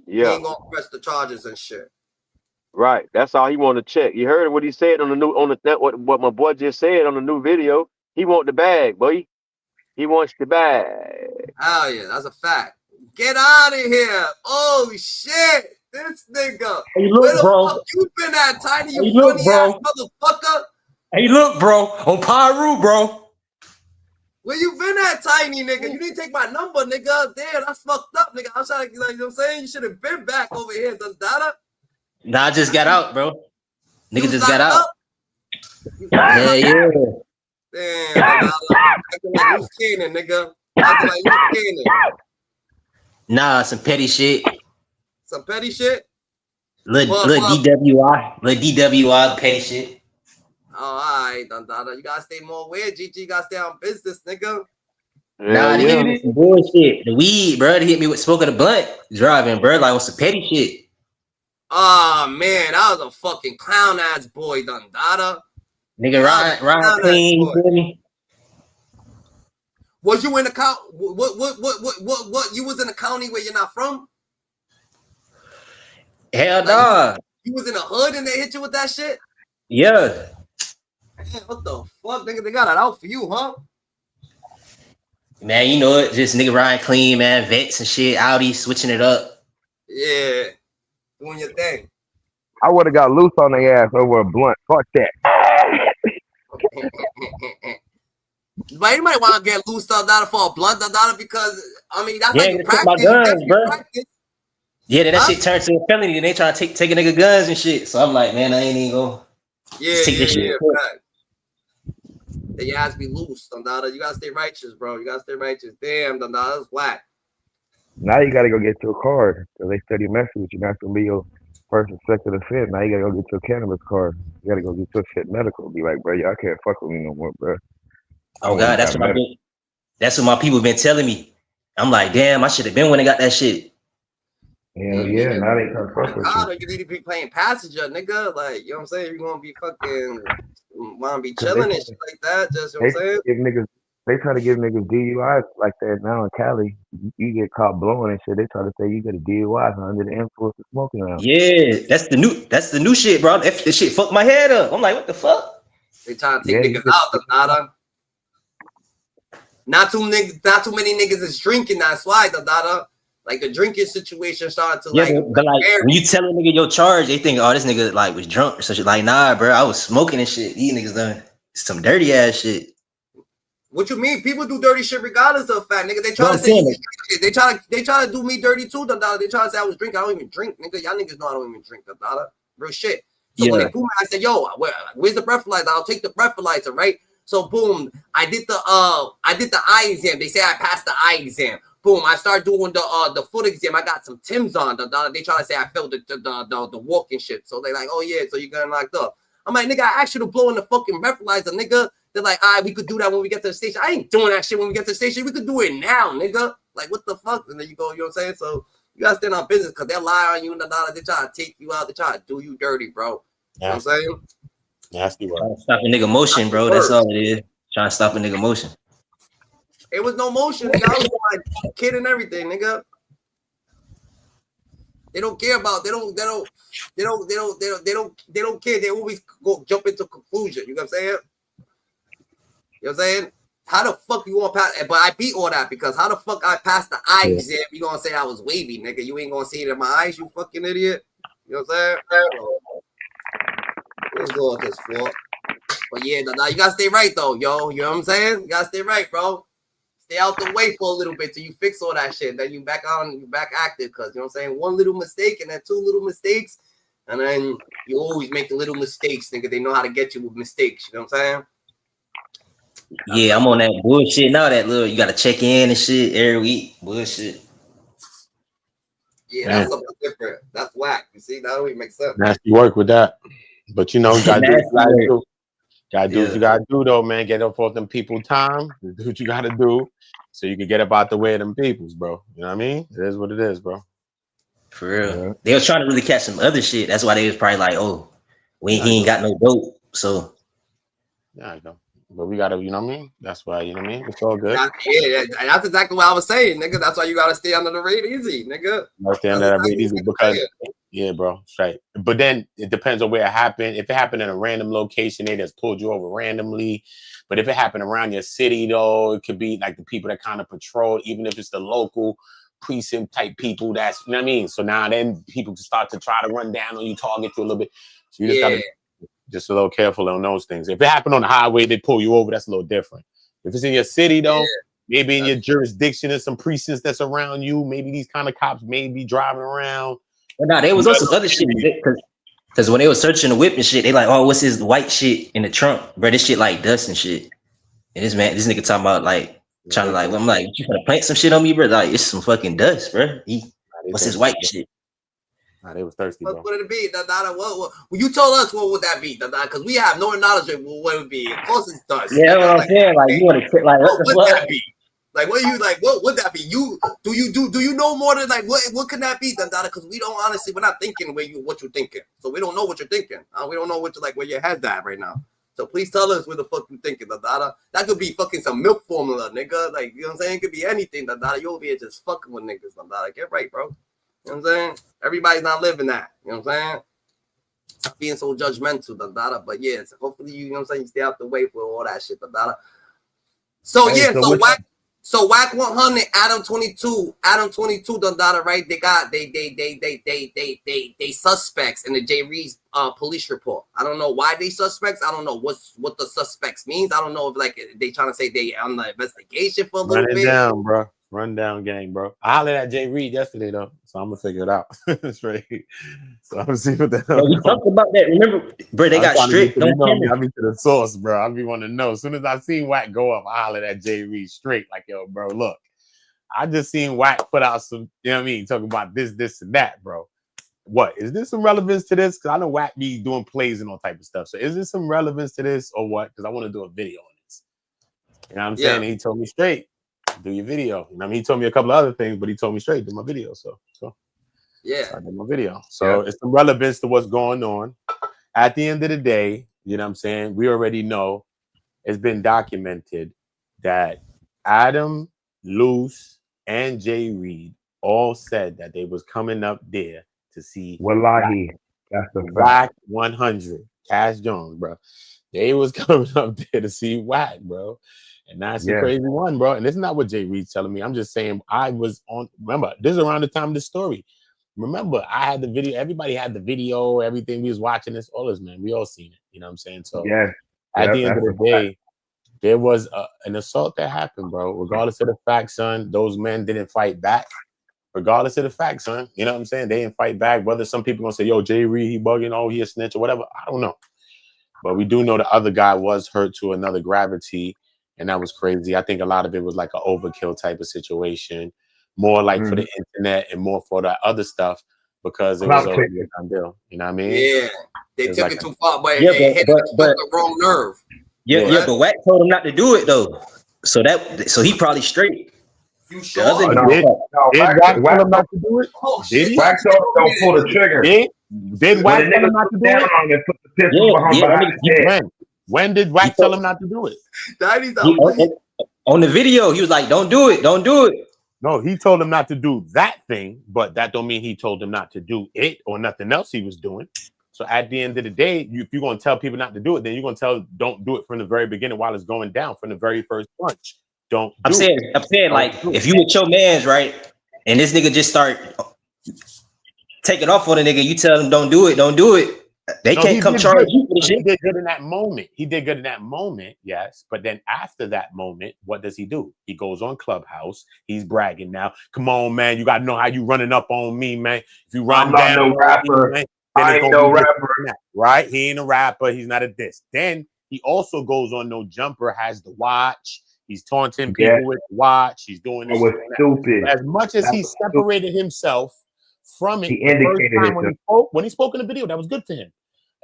He Yeah, ain't gonna press the charges and shit. right. That's all he want to check. You heard what he said on what my boy just said on the new video. He want the bag, boy. He wants the bag. Oh yeah, that's a fact. Get out of here! Oh shit, this nigga. Hey, Where look, the bro. fuck you been at, Tiny? You Hey, look, funny ass bro. motherfucker. Hey, look, bro. On Pyru, bro. Where you been at, Tiny nigga? You didn't take my number, nigga. Damn, that's fucked up, nigga. I'm trying to, you know what I'm saying? You should have been back over here, Dandada. Nah, I just got out, bro. You Nigga was just got locked out. up? You was Yeah, locked yeah. up? Damn, Dandada. Acting like Luce Cannon, nigga. Acting like Luce Cannon. Nah, some petty shit. Some petty shit? Little DWI, petty shit. Oh, all right, Dandada. You gotta stay more weird, GG. You gotta stay on business, nigga. Nah, Hell they hit yeah. me with some bullshit. The weed, bro. They hit me with smoking a blunt, driving, bro. Like on some petty shit. Oh, man. That was a fucking clown-ass boy, Dandada. Nigga, ride clean, you feel me? Was you in the county? What? You was in a county where you're not from? Hell Like, nah. you was in the hood and they hit you with that shit? Yeah. Man, what the fuck, nigga? They got it out for you, huh? Man, you know it. Just nigga riding clean, man. Vets and shit. Audi switching it up. Yeah, doing your thing. I would have got Luce on their ass over a blunt. Fuck that. But you might want to get loose on that for a blunt on because I mean that's how Yeah, you they took my practice. You guns, definitely bro. practice. Yeah, that Huh? shit turned to a felony. And they trying to take a nigga guns and shit. So I'm like, man, I ain't even gonna just take this shit. Fact. Your ass be loose, Dandada. You gotta stay righteous, bro. You gotta stay righteous. Damn, Dandada, that's whack. Now you gotta go get your card because they study messing with you. Not to be your first and second offense. Now you gotta go get your cannabis card. You gotta go get your shit medical. Be like, bro, y'all can't fuck with me no more, bro. Oh God, that's what my people been telling me. I'm like, damn, I should have been when they got that shit. Hell yeah, now they can't fuck with you. You need to be playing passenger, nigga. Like, you know what I'm saying? You're gonna be fucking wanna be 'Cause chilling and shit like that. Just you know what I'm saying? They try to give niggas DUIs like that now in Cali. You get caught blowing and shit. They try to say you got a DUI under the influence of smoking out. Yeah, that's the new shit, bro. This shit fucked my head up. I'm like, what the fuck? They trying to take niggas out, Dandada. Not too many niggas is drinking. That's why, Dandada. Like the drinking situation started to but like when you tell a nigga your charge, they think, oh, this nigga like was drunk or some shit. Like, nah, bro, I was smoking and shit. These niggas done some dirty ass shit. What you mean? People do dirty shit regardless of fact, nigga. They try to say you was drinking. They try to do me dirty too, Dandada. They try to say I was drinking. I don't even drink, nigga. Y'all niggas know I don't even drink, Dandada. Real shit. So when they pull me, I said, yo, where's the breathalyzer? I'll take the breathalyzer, right? So boom, I did the eye exam. They say I passed the eye exam. Boom, I start doing the foot exam. I got some Timbs on. They try to say I failed the walking shit. So they like, oh yeah, so you're getting locked up. I'm like, nigga, I asked you to blow in the fucking breathalyzer, nigga. They're like, all right, we could do that when we get to the station. I ain't doing that shit when we get to the station. We could do it now, nigga. Like, what the fuck? And then you go, you know what I'm saying? So you gotta stand on business because they lie on you and they try to take you out. They try to do you dirty, bro. You know what I'm saying? Nasty work. Trying to stop a nigga motion, bro. That's all it is. Trying to stop a nigga motion. It was no motion, nigga. I was my kid and everything, nigga. They don't care about. They don't care. They always go jump into conclusion. You know what I'm saying? You know what I'm saying? How the fuck you gonna pass? But I beat all that because how the fuck I passed the eye exam? You gonna say I was wavy, nigga? You ain't gonna see it in my eyes, you fucking idiot. You know what I'm saying? What's going on this for? But yeah, now you gotta stay right though, yo. You know what I'm saying? You gotta stay right, bro. Stay out the way for a little bit till you fix all that shit. Then you back active, cause you know what I'm saying? One little mistake and then two little mistakes, and then you always make the little mistakes, nigga. They know how to get you with mistakes. You know what I'm saying? Yeah, I'm on that bullshit now. That little you gotta check in and shit every week. Bullshit. Yeah, that's something different. That's whack. You see, that don't even make sense. Nasty work with that. But you know, gotta do what you gotta do though, man. Get up off them people time. Do what you gotta do so you can get up out the way of them peoples, bro. You know what I mean? It is what it is, bro. For real. Yeah. They was trying to really catch some other shit. That's why they was probably like, oh, he ain't got no dope. So yeah, I know. But we gotta, you know what I mean? That's why, you know what I mean? It's all good. That's exactly what I was saying, nigga. That's why you gotta stay under the radar easy, nigga. Stay under the radar easy because yeah, bro, straight. But then it depends on where it happened. If it happened in a random location, they just pulled you over randomly. But if it happened around your city, though, it could be like the people that kind of patrol, even if it's the local precinct type people. That's, you know what I mean? So now then people can start to try to run down on you, target you a little bit. So you just gotta just a little careful on those things. If it happened on the highway, they pull you over. That's a little different. If it's in your city, though, maybe in your jurisdiction, there's some precincts that's around you. Maybe these kind of cops may be driving around. But nah, there was also other shit. Because when they were searching the whip and shit, they like, oh, what's his white shit in the trunk? Bro, this shit like dust and shit. And this nigga talking about like trying to like, I'm like, you trying to plant some shit on me, bro? Like, it's some fucking dust, bro. What's his white shit? Nah, they was thirsty, bro. What would it be? What, you told us what would that be? Because we have no knowledge of what it would be. Of course it's dust. Yeah, what I'm saying. Like, you want to like, what would that be? Like, what you like? What would that be? Do you know more than like what can that be, Dandada? Because we don't honestly, we're not thinking what you're thinking, so we don't know what you're thinking. We don't know what you like where your head's at right now. So please tell us where the fuck you thinking, Dandada. That could be fucking some milk formula, nigga. Like, you know what I'm saying? It could be anything, Dandada. You over here just fucking with niggas, Dandada. Get right, bro. You know what I'm saying? Everybody's not living that. You know what I'm saying? Stop being so judgmental, but yeah, so hopefully you know what I'm saying, you stay out the way for all that shit, So Hey, yeah, so so what? Wack 100, ADAM22, right? They got they suspects in the Jreed's police report. I don't know why they suspects. I don't know what the suspects means. I don't know if like they trying to say they on the investigation for a little Run it bit. down, bro. Run down gang, bro. I hollered at Jreed yesterday though, so I'm gonna figure it out. Straight. So I'm gonna see what the hell. Bro, we talked about that. Remember, bro, they I'm got trying to get strict to the, on you know me, camera. I be to the source, bro. I be want to know. As soon as I seen Wack go up, I hollered at Jreed straight, like, yo, bro, look. I just seen Wack put out some, you know what I mean, talking about this, and that, bro. What? Is there some relevance to this? Because I know Wack be doing plays and all type of stuff. So is there some relevance to this or what? Because I want to do a video on this. You know what I'm saying? And he told me straight, do your video. You know what I mean? He told me a couple of other things, but he told me straight, do my video. So yeah, I did my video. So it's some relevance to what's going on. At the end of the day, you know what I'm saying? We already know it's been documented that Adam, Luce, and Jreed all said that they was coming up there to see Wallahi, that's the fact. Wack 100, Cash Jones, bro. They was coming up there to see Wack, bro. And that's the crazy one, bro. And it's not what Jreed's telling me. I'm just saying I was on. Remember, this is around the time of the story. Remember, I had the video. Everybody had the video. Everything we was watching this, all this, man. We all seen it. You know what I'm saying? So at the end of the day, there was an assault that happened, bro. Regardless of the fact, son, those men didn't fight back. Regardless of the fact, son, you know what I'm saying? They didn't fight back. Whether some people gonna say, yo, Jreed, he bugging, oh, he a snitch or whatever. I don't know. But we do know the other guy was hurt to another gravity, and that was crazy. I think a lot of it was like an overkill type of situation, more like for the internet and more for the other stuff because it was already a done deal. You know what I mean? Yeah, they took it too far, but Yeah, it hit the wrong nerve. Yeah, but Wack told him not to do it though. So he probably straight. You sure? Did Wack tell him not to do it? Did he? Wack told him don't pull the trigger. Did Wack tell him not to do it? And put the pistol behind his head. When did Wack tell him not to do it? On the video, he was like, "Don't do it, don't do it." No, he told him not to do that thing, but that don't mean he told him not to do it or nothing else he was doing. So at the end of the day, if you're going to tell people not to do it, then you're going to don't do it from the very beginning while it's going down, from the very first punch. I'm saying like, if you with your mans, right, and this nigga just start taking off on the nigga, you tell him don't do it, don't do it. They can't come charge you for the shit. He did good in that moment. He did good in that moment, yes. But then after that moment, what does he do? He goes on Clubhouse. He's bragging now. Come on, man. You got to know how you running up on me, man. If you run down, no rapper. Man, I ain't no rapper. Right? He ain't a rapper. He's not a diss. Then he also goes on No Jumper, has the watch. He's taunting people with the watch. He's doing this. Stupid. As much as he separated himself from it, he indicated when he spoke in the video, that was good to him.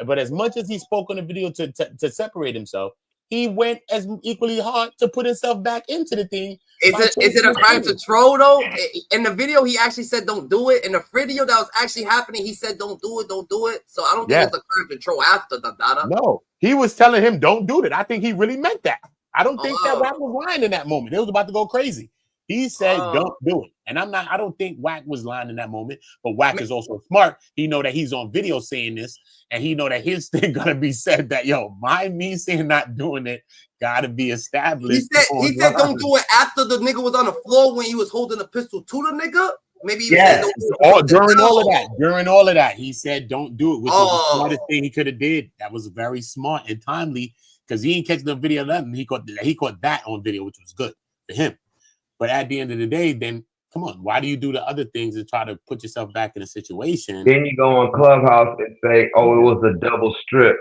But as much as he spoke in the video to separate himself, he went as equally hard to put himself back into the thing. Is it a crime to troll though? In the video, he actually said don't do it. In the video that was actually happening, he said don't do it, don't do it. So I don't think it's a crime to troll after the data. No, he was telling him don't do it. I think he really meant that. I don't think that Wack was lying in that moment. It was about to go crazy. He said, don't do it. And I don't think Wack was lying in that moment, but Wack is also smart. He know that he's on video saying this, and he know that his thing gonna be said that, yo, me saying not doing it gotta be established. He said don't do it after the nigga was on the floor when he was holding a pistol to the nigga. Maybe he was saying don't do it. During all of that, he said don't do it, which was the smartest thing he could have did. That was very smart and timely because he didn't catch the video of that, and he caught that on video, which was good for him. But at the end of the day, then come on, why do you do the other things and try to put yourself back in a situation? Then you go on Clubhouse and say, "Oh, it was a double strip,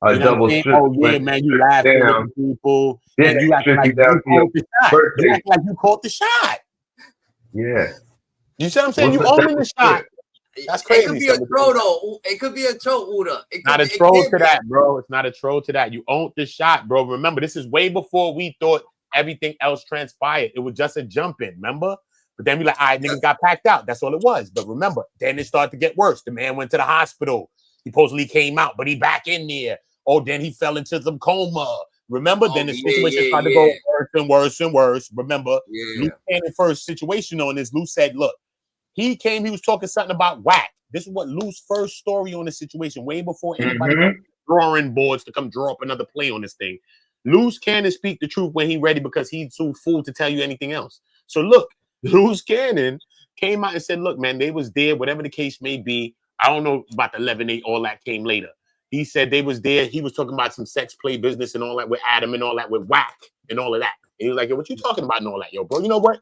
double strip." Oh yeah, man, you laughing at people, and you act like you caught the shot. You act like you caught the shot. Yeah, you see what I'm saying? You owning the shot. That's crazy. It could be a troll though. It could be a troll, Uda. Not a troll to that, bro. It's not a troll to that. You owned the shot, bro. Remember, this is way before we thought everything else transpired. It was just a jump in, remember? But then we like, all right, niggas got packed out. That's all it was. But remember, then it started to get worse. The man went to the hospital. He supposedly came out, but he back in there. Oh, then he fell into some coma. Remember? Then the situation started to go worse and worse and worse. Remember? Luce came in first situation on this. Luce said, look, He came, he was talking something about Wack. This is what Luce's first story on the situation, way before anybody got drawing boards to come draw up another play on this thing. Luce Cannon speak the truth when he ready because he's too fool to tell you anything else. So look, Luce Cannon came out and said, look, man, they was there, whatever the case may be. I don't know about the 11-8, all that came later. He said they was there. He was talking about some sex play business and all that with Adam and all that with Wack and all of that. And he was like, yo, what you talking about and all that? Yo, bro, you know what?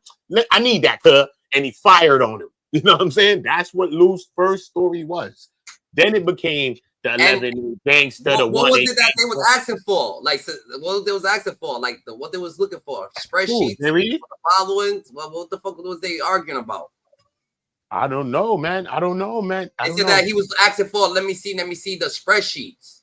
I need that, cuz. And he fired on him. You know what I'm saying? That's what Luce's first story was. Then it became the 11 gangster. What was it that they was asking for? Like, what they was asking for? Like, what they was looking for? Spreadsheets? Following? What the fuck was they arguing about? I don't know, man. I don't know, man. They said that he was asking for, let me see the spreadsheets.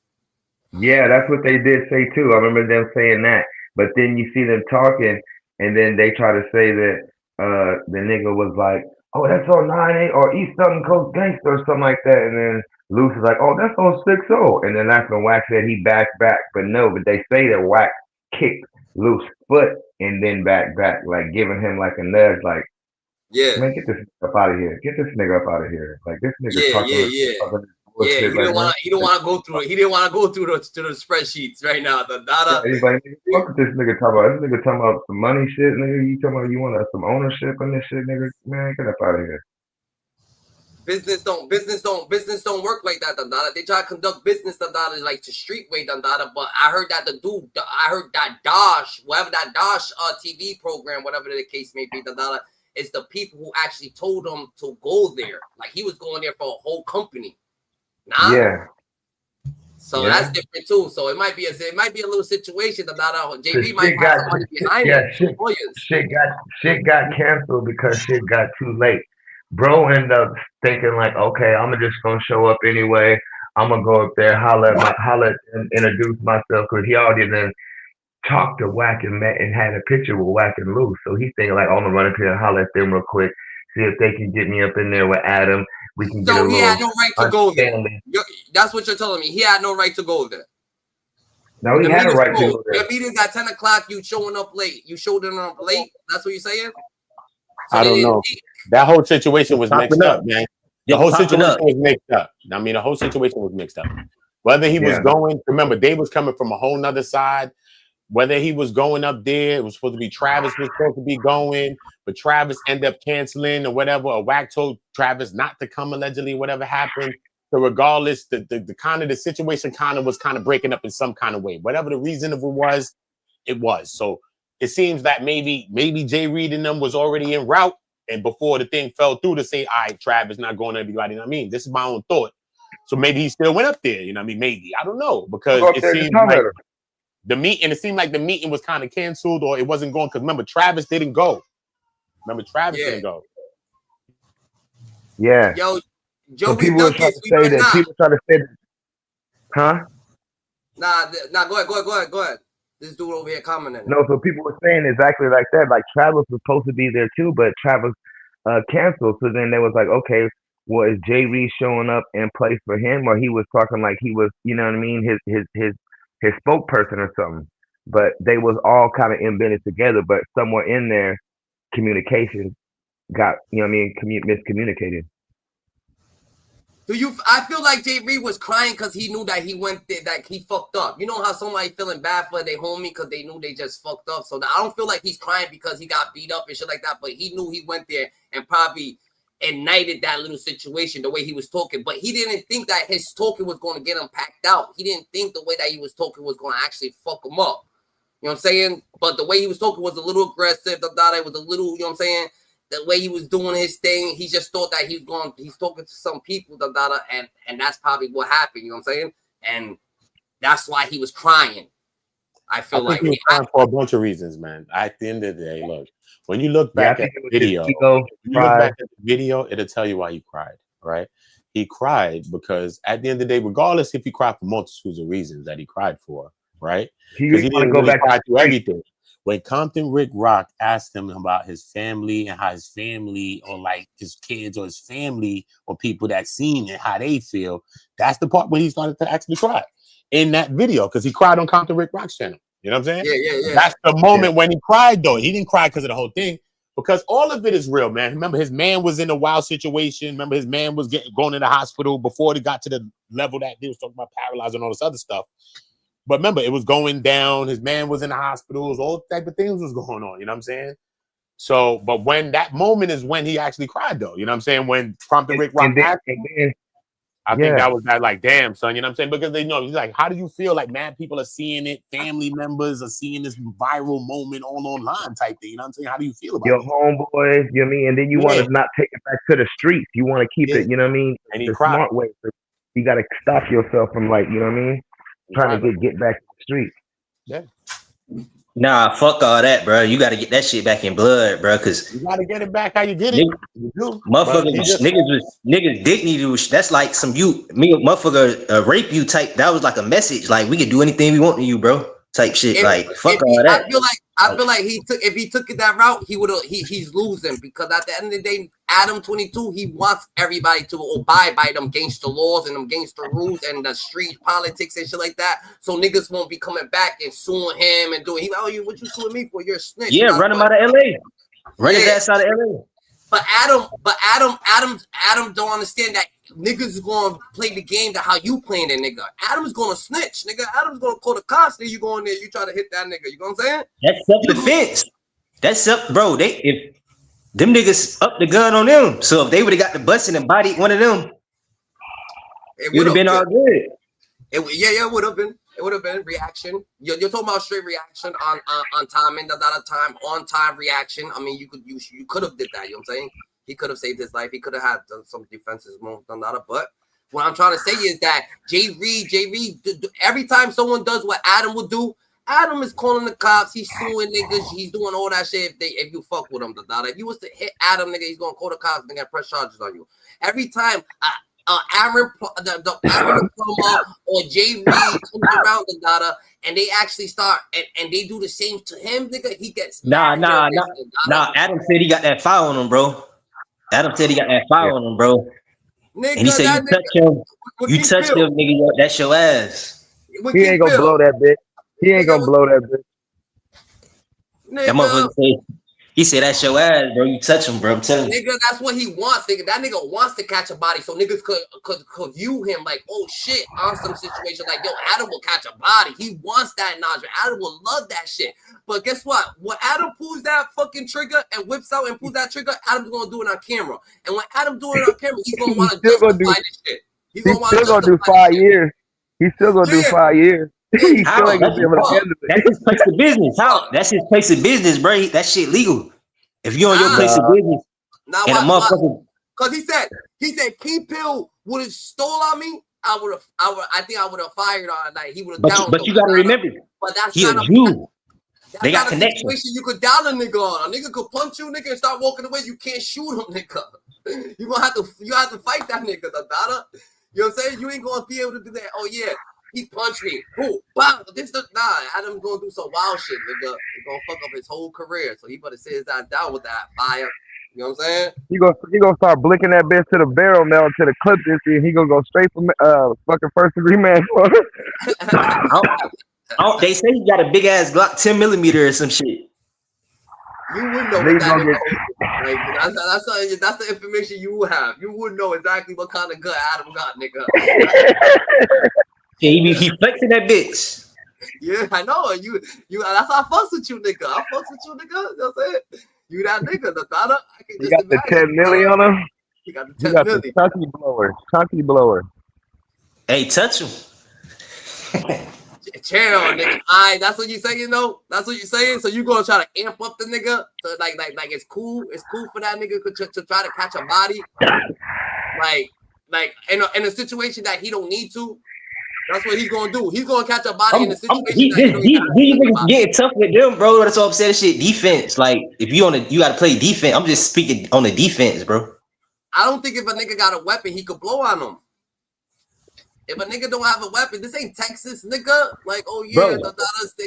Yeah, that's what they did say too. I remember them saying that. But then you see them talking, and then they try to say that the nigga was like, oh, that's on 9-8 or East Southern Coast Gangster or something like that. And then Luce is like, oh, that's on 6-0. And then that's when Wack said he backed back. But no, but they say that Wack kicked Luce's foot and then back, like giving him like a nudge, like, yeah, man, get this up out of here. Get this nigga up out of here. Like this nigga talking he didn't want to go through it. He didn't want to go through the spreadsheets right now. He's like, fuck this nigga talking about. This nigga talking about some money shit, nigga. You talking about you want some ownership on this shit, nigga? Man, get up out of here. Business don't work like that, Dandada. They try to conduct business, Dandada, like to street way, Dandada. But I heard that Dosh, whatever that Dosh TV program, whatever the case may be, Dandada, is the people who actually told him to go there. Like he was going there for a whole company. Nah. Yeah. So that's different too. So it might be a little situation that JB might have somebody behind him. Shit got canceled because shit got too late. Bro ended up thinking like, okay, I'm just gonna show up anyway. I'm gonna go up there, holler and introduce myself because he already then talked to Wack and met and had a picture with Wack and Luce. So he's thinking like, I'm gonna run up here and holler at them real quick, see if they can get me up in there with Adam. We can get he had no right to go there. That's what you're telling me. He had no right to go there. No, he had a right to go there. Your meeting's at 10 o'clock. You showing up late. You showed up late. That's what you're saying? So I don't know. That whole situation was mixed up, man. The whole situation was mixed up. I mean, the whole situation was mixed up. Whether he was going, remember, they was coming from a whole nother side. Whether he was going up there, it was supposed to be Travis was supposed to be going, but Travis ended up canceling or whatever. Or Wack told Travis not to come, allegedly, whatever happened. So regardless, the kind of the situation was breaking up in some kind of way. Whatever the reason of it was. So it seems that maybe Jreed and them was already en route, and before the thing fell through to say, all right, Travis not going to everybody. You know what I mean? This is my own thought. So maybe he still went up there. You know what I mean? Maybe. I don't know. Because it seemed like it seemed like the meeting was kind of canceled or it wasn't going. Because remember, Travis didn't go. Didn't go. Yeah. Yo, Joey, so people were trying to say that. People try to say that. Huh? Nah, go ahead. This dude over here commenting. No, so people were saying exactly like that. Like Travis was supposed to be there too, but Travis canceled. So then they was like, okay, well, is Jreed showing up in place for him, or he was talking like he was, you know what I mean, his spokesperson or something? But they was all kind of embedded together. But somewhere in there, communication got, you know what I mean, miscommunicated. I feel like Jreed was crying because he knew that he went there, that he fucked up. You know how somebody feeling bad for their homie because they knew they just fucked up. So I don't feel like he's crying because he got beat up and shit like that. But he knew he went there and probably ignited that little situation the way he was talking. But he didn't think that his talking was going to get him packed out. He didn't think the way that he was talking was going to actually fuck him up. You know what I'm saying? But the way he was talking was a little aggressive. The thought it was a little, you know what I'm saying? The way he was doing his thing, he just thought that he's talking to some people, and that's probably what happened, you know what I'm saying? And that's why he was crying. I feel like he was crying for a bunch of reasons, man. At the end of the day, look, when you look back at the video, it'll tell you why he cried, right? He cried because at the end of the day, regardless if he cried for multitudes of reasons that he cried for, right? Because he didn't really cry through everything. When Compton Rick Rock asked him about his family and how his family or like his kids or his family or people that seen it, how they feel, that's the part when he started to actually cry in that video because he cried on Compton Rick Rock's channel. You know what I'm saying? Yeah. That's the moment when he cried, though. He didn't cry because of the whole thing, because all of it is real, man. Remember, his man was in a wild situation. Remember, his man was going in the hospital before they got to the level that they was talking about paralyzed and all this other stuff. But remember, it was going down. His man was in the hospitals. All type of things was going on. You know what I'm saying? So, but when that moment is when he actually cried, though. You know what I'm saying? When prompted Rick Rock asked him, I think that was that, like, damn, son. You know what I'm saying? Because they know, he's like, how do you feel? Like, mad people are seeing it. Family members are seeing this viral moment all online type thing. You know what I'm saying? How do you feel about your it? homeboys, you know what I mean? And then you want to not take it back to the streets. You want to keep it, you know what I mean? And he the cried. smart way. You got to stop yourself from, like, you know what I mean? Trying to get back to the street. Yeah. Nah, fuck all that, bro. You got to get that shit back in blood, bro. Cause you got to get it back how you get it. You do. Niggas dignity was, that's like some motherfucker rape you type. That was like a message. Like, we can do anything we want to you, bro. Type shit. Fuck all that. I feel like if he took it that route, he's losing, because at the end of the day, ADAM22, he wants everybody to abide by them gangster laws and them gangster rules and the street politics and shit like that. So niggas won't be coming back and suing him and doing. What you suing me for? You're a snitch. Yeah, run him out of LA. Run his ass out of LA. But Adam don't understand that niggas is gonna play the game to how you playing it, nigga. Adam's gonna snitch, nigga. Adam's gonna call the cops. Then you go in there, you try to hit that nigga. You know what I'm saying? That's self-defense. That's bro. If them niggas up the gun on them, so if they would have got the busting and bodied one of them, it would have been all good. It would have been. It would have been reaction. You're talking about straight reaction on time and on time reaction. I mean, you could have did that. You know what I'm saying? He could have saved his life. He could have had some defenses more than that. But what I'm trying to say is that Jreed, every time someone does what Adam would do, Adam is calling the cops. He's suing niggas. He's doing all that shit. If you fuck with him, if you was to hit Adam, nigga, he's gonna call the cops and get press charges on you. Every time Aaron or Jreed comes around the data and they actually start and they do the same to him, nigga, he gets Nah. Adam said he got that fire on him, bro. Adam said he got that fire on him, bro. Nigga, and he said you touch him, nigga, that's your ass. He ain't gonna blow that bitch. He ain't gonna blow that bitch. That motherfucker said, he said that's your ass, bro. You touch him, bro. I'm telling you. Nigga, that's what he wants, nigga. That nigga wants to catch a body, so niggas could view him like, oh shit, on some situation like, yo, Adam will catch a body. He wants that knowledge. Adam will love that shit. But guess what? When Adam pulls that fucking trigger and whips out and pulls that trigger, Adam's gonna do it on camera. And when Adam doing it on camera, he's gonna want to justify this shit. He's still gonna do 5 years. He's still gonna do 5 years. He's still ain't gonna be able to handle it. That's his place of business. How? That's his place of business, bro. That shit legal. If you're on your place of business, and a motherfucker, because he said King Pill would have stole on me, I think I would have fired on. Like, he would have down. But you gotta remember, but that's he not a Jew. They got not a connections. situation you could down a nigga on. A nigga could punch you, nigga, and start walking away. You can't shoot him, nigga. You have to fight that nigga, the data. You know what I'm saying? You ain't gonna be able to do that. Oh yeah, he punched me. Who? Wow, Adam's gonna do some wild shit, nigga. He's gonna fuck up his whole career. So he better sit his ass down with that fire. You know what I'm saying? He gonna start blicking that bitch to the barrel now to the clip this year. He gonna go straight from fucking first degree manslaughter. They say he got a big ass Glock 10mm or some shit. You wouldn't know what that is. That's the information you would have. You wouldn't know exactly what kind of gun Adam got, nigga. Yeah, he flexing that bitch. Yeah, I know. You. That's how I fucks with you, nigga. I fucks with you, nigga. You know what I'm saying? You that nigga, the data. You got the 10 milli on him. You got the 10 milli. The chunky blower. Hey, touch him. Chill, nigga. That's what you saying, though. That's what you saying. So you gonna try to amp up the nigga? So like it's cool. It's cool for that nigga to try to catch a body. Like in a situation that he don't need to. That's what he's gonna do. He's gonna catch a body in a situation. These niggas getting tough with them, bro. That's all I'm saying. Shit, defense. Like if you gotta play defense. I'm just speaking on the defense, bro. I don't think if a nigga got a weapon, he could blow on him. If a nigga don't have a weapon, this ain't Texas, nigga. Like, oh yeah,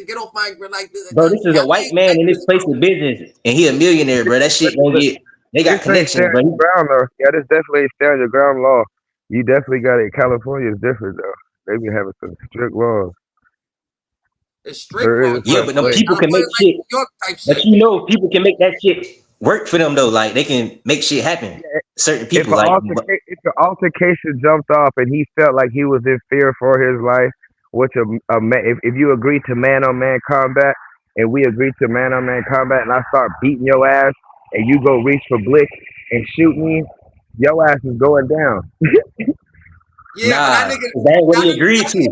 get off my like this. Bro, this is a white man in this place of business, and he a millionaire, bro. That shit don't get. They got connections, bro. Ground though. Yeah, this definitely stand your ground law. You definitely got it. California is different though. They be having some strict laws. It's strict laws. Yeah, but no people can make shit. But you know, people can make that shit work for them though. Like they can make shit happen. Certain If people like if the altercation jumped off and he felt like he was in fear for his life, which if you agree to man on man combat and we agree to man on man combat, and I start beating your ass and you go reach for blick and shoot me, your ass is going down. Yeah, but that ain't what he agreed to.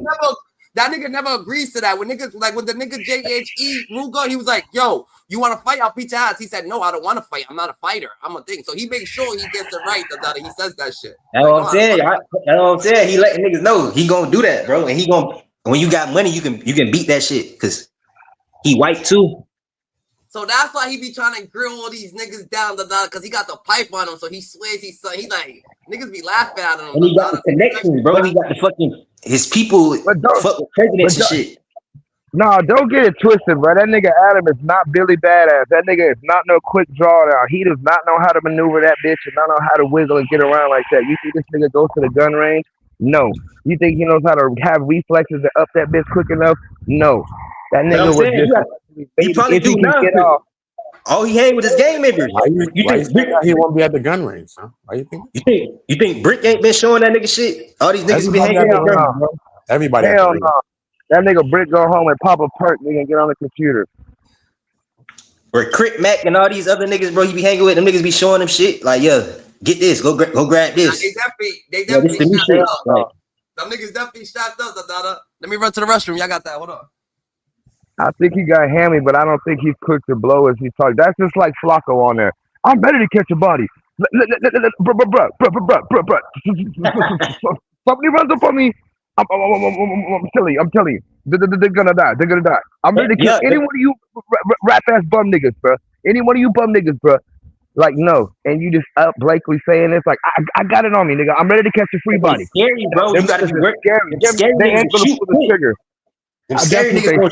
That nigga never agrees to that. When niggas like when the nigga JHE Ruger, he was like, "Yo, you want to fight? I'll beat your ass." He said, "No, I don't want to fight. I'm not a fighter. I'm a thing." So he makes sure he gets it right. That he says that shit. That's what I'm saying. That's what I'm saying. He letting niggas know he gonna do that, bro. And he gonna when you got money, you can beat that shit because he white too. So that's why he be trying to grill all these niggas down, because he got the pipe on him. So he swears he's son. He like niggas be laughing at him. And he got the connections, bro. He got the fucking his people fuck with presidents and shit. No, don't get it twisted, bro. That nigga Adam is not Billy Badass. That nigga is not no quick drawdown. He does not know how to maneuver that bitch and not know how to wiggle and get around like that. You think this nigga goes to the gun range? No. You think he knows how to have reflexes to up that bitch quick enough? No. That nigga was just he probably if he do can now. get off. All he had with his game members. Why you think he won't be at the gun range, huh? Why you think? You think Brick ain't been showing that nigga shit? All these niggas be hanging out there. Everybody. Hell no. That nigga Brick go home and pop a perk, nigga, and get on the computer. Or Crit Mac and all these other niggas, bro, he be hanging with them niggas be showing them shit. Like, yeah, get this, go grab this. They definitely shit. Like, them niggas definitely strapped up. Let me run to the restroom. Y'all got that? Hold on. I think he got hammy, but I don't think he's quick to blow as he's talking. That's just like Flacco on there. I'm ready to catch a body. Bruh. Somebody runs up on me. I'm telling you. They're gonna die. I'm ready to kill any one of you rap ass bum niggas, bro. Any one of you bum niggas, bro. Like, no. And you just up Blakely saying this, like, I got it on me, nigga. I'm ready to catch a free body. Scary, bro. You gotta be scary. They ain't gonna pull the trigger. That's what they say, but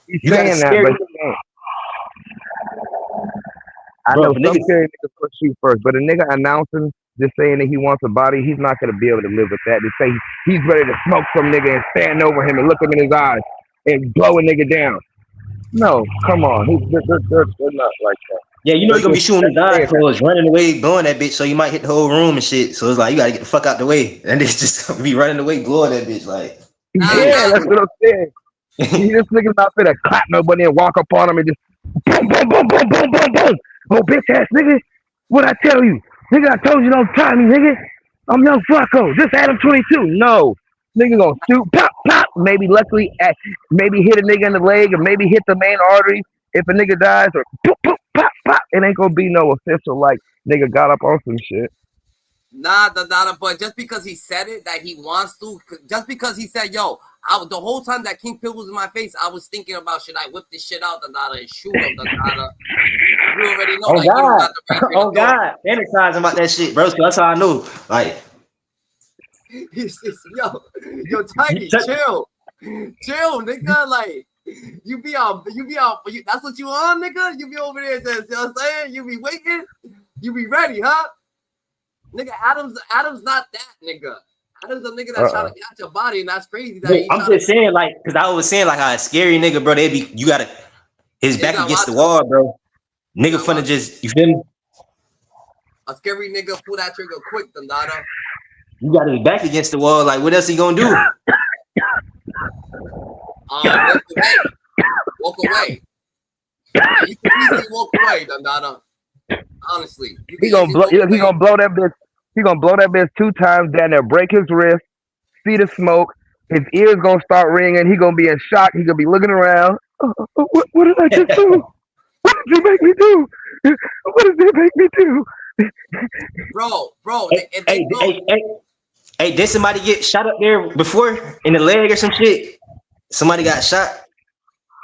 he's saying that, but I know some scary niggas will shoot first, but a nigga announcing, just saying that he wants a body, he's not going to be able to live with that. To say he's ready to smoke some nigga and stand over him and look him in his eyes and blow a nigga down. No, come on. They're not like that. Yeah, you know you're going to be shooting his eyes, so it's running away, blowing that bitch, so you might hit the whole room and shit. So it's like, you got to get the fuck out the way. And it's just be running away, blowing that bitch, like. Yeah, that's what I'm saying. This nigga's not finna clap nobody and walk up on him and just boom, boom, boom, boom, boom, boom, boom. Oh, bitch ass nigga, what I tell you? Nigga, I told you don't try me, nigga. I'm young Flacco. This ADAM22. No. Nigga gonna shoot, pop, pop. Maybe luckily, maybe hit a nigga in the leg or maybe hit the main artery if a nigga dies or poop, poop, pop, pop. It ain't gonna be no official like nigga got up on some shit. Nah, but just because he said it, that he wants to, just because he said, yo, the whole time that King Pill was in my face, I was thinking about, should I whip this shit out, and shoot him, You already know. Oh, like, God. Oh, God. Fantasizing about that shit, bro. So that's how I knew. Like, yo, Tiny, chill, nigga. Like, you be out. That's what you on, nigga. You be over there, you know what I'm saying? You be waiting. You be ready, huh? Nigga, Adam's not that nigga. Adam's a nigga that's trying to catch your body, and that's crazy. That I'm just saying, like, because I was saying, like, how a scary nigga, bro, you gotta, his back against the wall, bro. Nigga finna just, you feel me? A scary nigga pull that trigger quick, Dandada. You got his back against the wall, like, what else he gonna do? Walk away. You can easily walk away, Dandada. Honestly, he gonna blow that bitch. He gonna blow that bitch 2 times down there, break his wrist, see the smoke. His ears gonna start ringing. He gonna be in shock. He gonna be looking around. What did I just do? What did you make me do? What did they make me do? Bro. Hey, did somebody get shot up there before in the leg or some shit? Somebody got shot?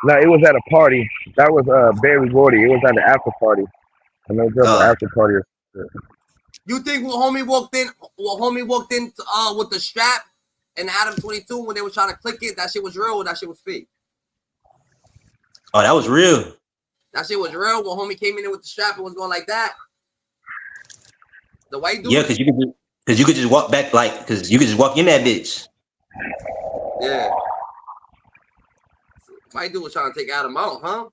No, it was at a party. That was Barry Gordy. It was at the after party. I know just after party. You think when homie walked in with the strap and ADAM22 when they were trying to click it, that shit was real or that shit was fake? Oh, that was real. That shit was real when homie came in with the strap and was going like that. The white dude. Yeah, because you could just walk back, like, because you could just walk in that bitch. Yeah. White dude was trying to take Adam out, huh?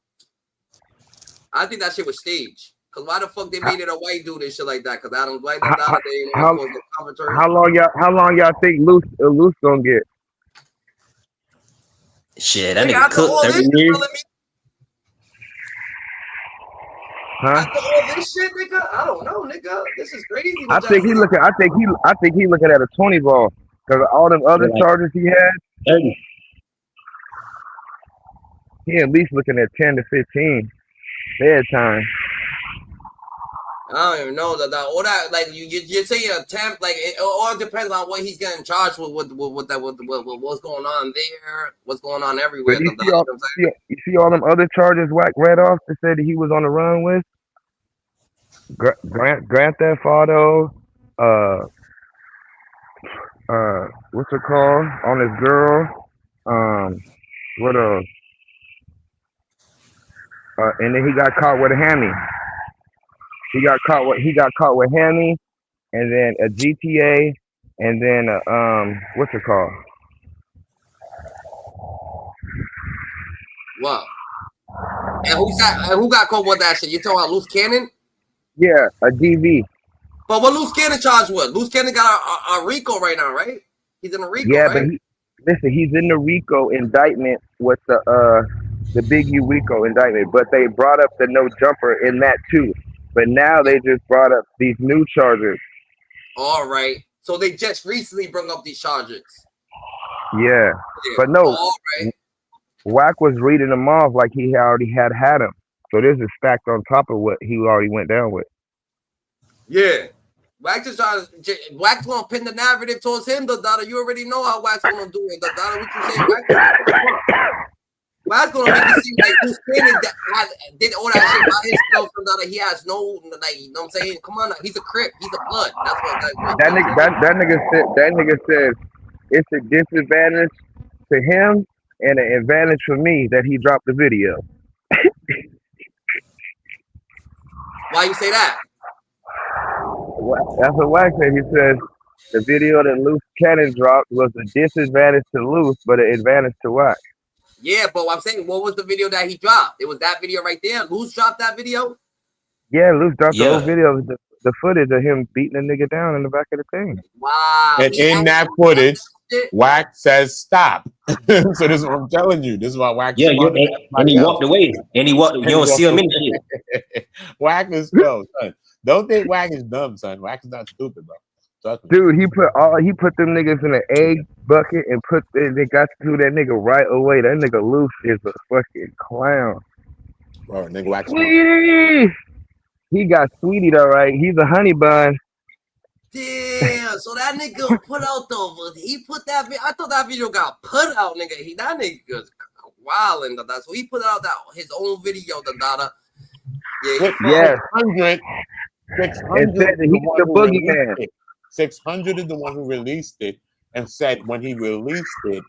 I think that shit was staged. Cause why the fuck they made it a white dude and shit like that? Cause Adam White How, that they ain't how, cause the commentary. how long y'all think Luce gonna get? Shit, that Nigga, nigga after cooked all 30 this, you years. telling me Huh? after all this shit, nigga? I don't know, nigga. This is crazy. I What y'all think he saying? looking. I think he looking at a 20 ball because all them Yeah, other like charges he had. 30. He at least looking at 10 to 15 bad time. I don't even know that all that like you're saying attempt like it all depends on what he's getting charged with what's going on there, what's going on everywhere. But you see all them other charges Wack read off that said that he was on the run with Grand Theft Auto, what's it called on his girl, what else? And then he got caught with a hammy. He got caught with hammy, and then a GTA, and then what's it called? What? And who got caught with that shit? You talking about Luce Cannon? Yeah, a DV. But what Luce Cannon charged with? Luce Cannon got a RICO right now, right? He's in a RICO, Yeah, right? but he's in the RICO indictment with the big U RICO indictment, but they brought up the no jumper in that too. But now they just brought up these new charges. All right. So they just recently brought up these charges. Yeah, but no, all right. Wack was reading them off like he already had him. So this is stacked on top of what he already went down with. Yeah. Wack's gonna pin the narrative towards him, the Dada. You already know how Wack's gonna do it. The Dada, what you say? Wack's gonna make it seem like Luce Cannon did all that shit by himself. So he has no, like, you know what I'm saying? Come on, he's a Crip, he's a blood. That's what that nigga said it's a disadvantage to him and an advantage for me that he dropped the video. Why you say that? That's what Wack said. He said the video that Luce Cannon dropped was a disadvantage to Luce, but an advantage to Wack. Yeah, but I'm saying, what was the video that he dropped? It was that video right there. Luce dropped that video? Yeah, Luce dropped the whole video of the footage of him beating a nigga down in the back of the thing. Wow. And in that footage, Wack says stop. So this is what I'm telling you. This is why Wack is smarter than and he else. walked away. And he walked. You don't see him in shit. Wack is son. Don't think Wack is dumb, son. Wack is not stupid, bro. Dude, he put them niggas in an egg bucket and they got to that nigga right away. That nigga Luce is a fucking clown. Bro, nigga Wack. Sweetie! He got Sweetie though, right? He's a honey bun. Damn, so that nigga put out he put that video. I thought that video got put out, nigga. That nigga's wilding that. So he put out his own video, the Dada. Yeah, 600. 600 said that he's the boogeyman. 600 is the one who released it and said when he released it,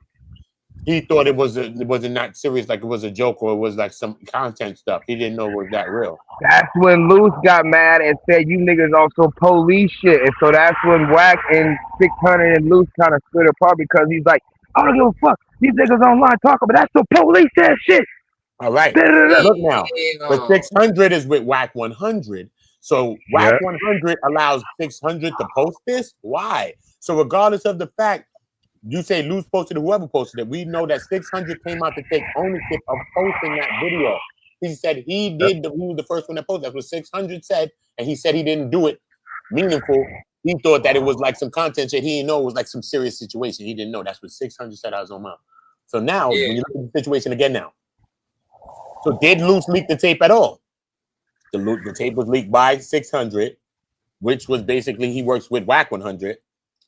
he thought it was not serious, like it was a joke or it was like some content stuff. He didn't know it was that real. That's when Luce got mad and said, "You niggas also police shit." And so that's when Wack and 600 and Luce kind of split apart because he's like, "I don't give a fuck. These niggas online talking, but that's the police ass shit." All right. Look now, but 600 is with Wack 100. So Wack 100 allows 600 to post this. Why? So regardless of the fact, you say Luce posted it, whoever posted it, we know that 600 came out to take ownership of posting that video. He said he was the first one that posted. That's what 600 said, and he said he didn't do it meaningful. He thought that it was like some content shit. He didn't know it was like some serious situation. He didn't know. That's what 600 said out his own mouth. So now, when you look at the situation again now, so did Luce leak the tape at all? The tape was leaked by 600, which was basically he works with Wack 100.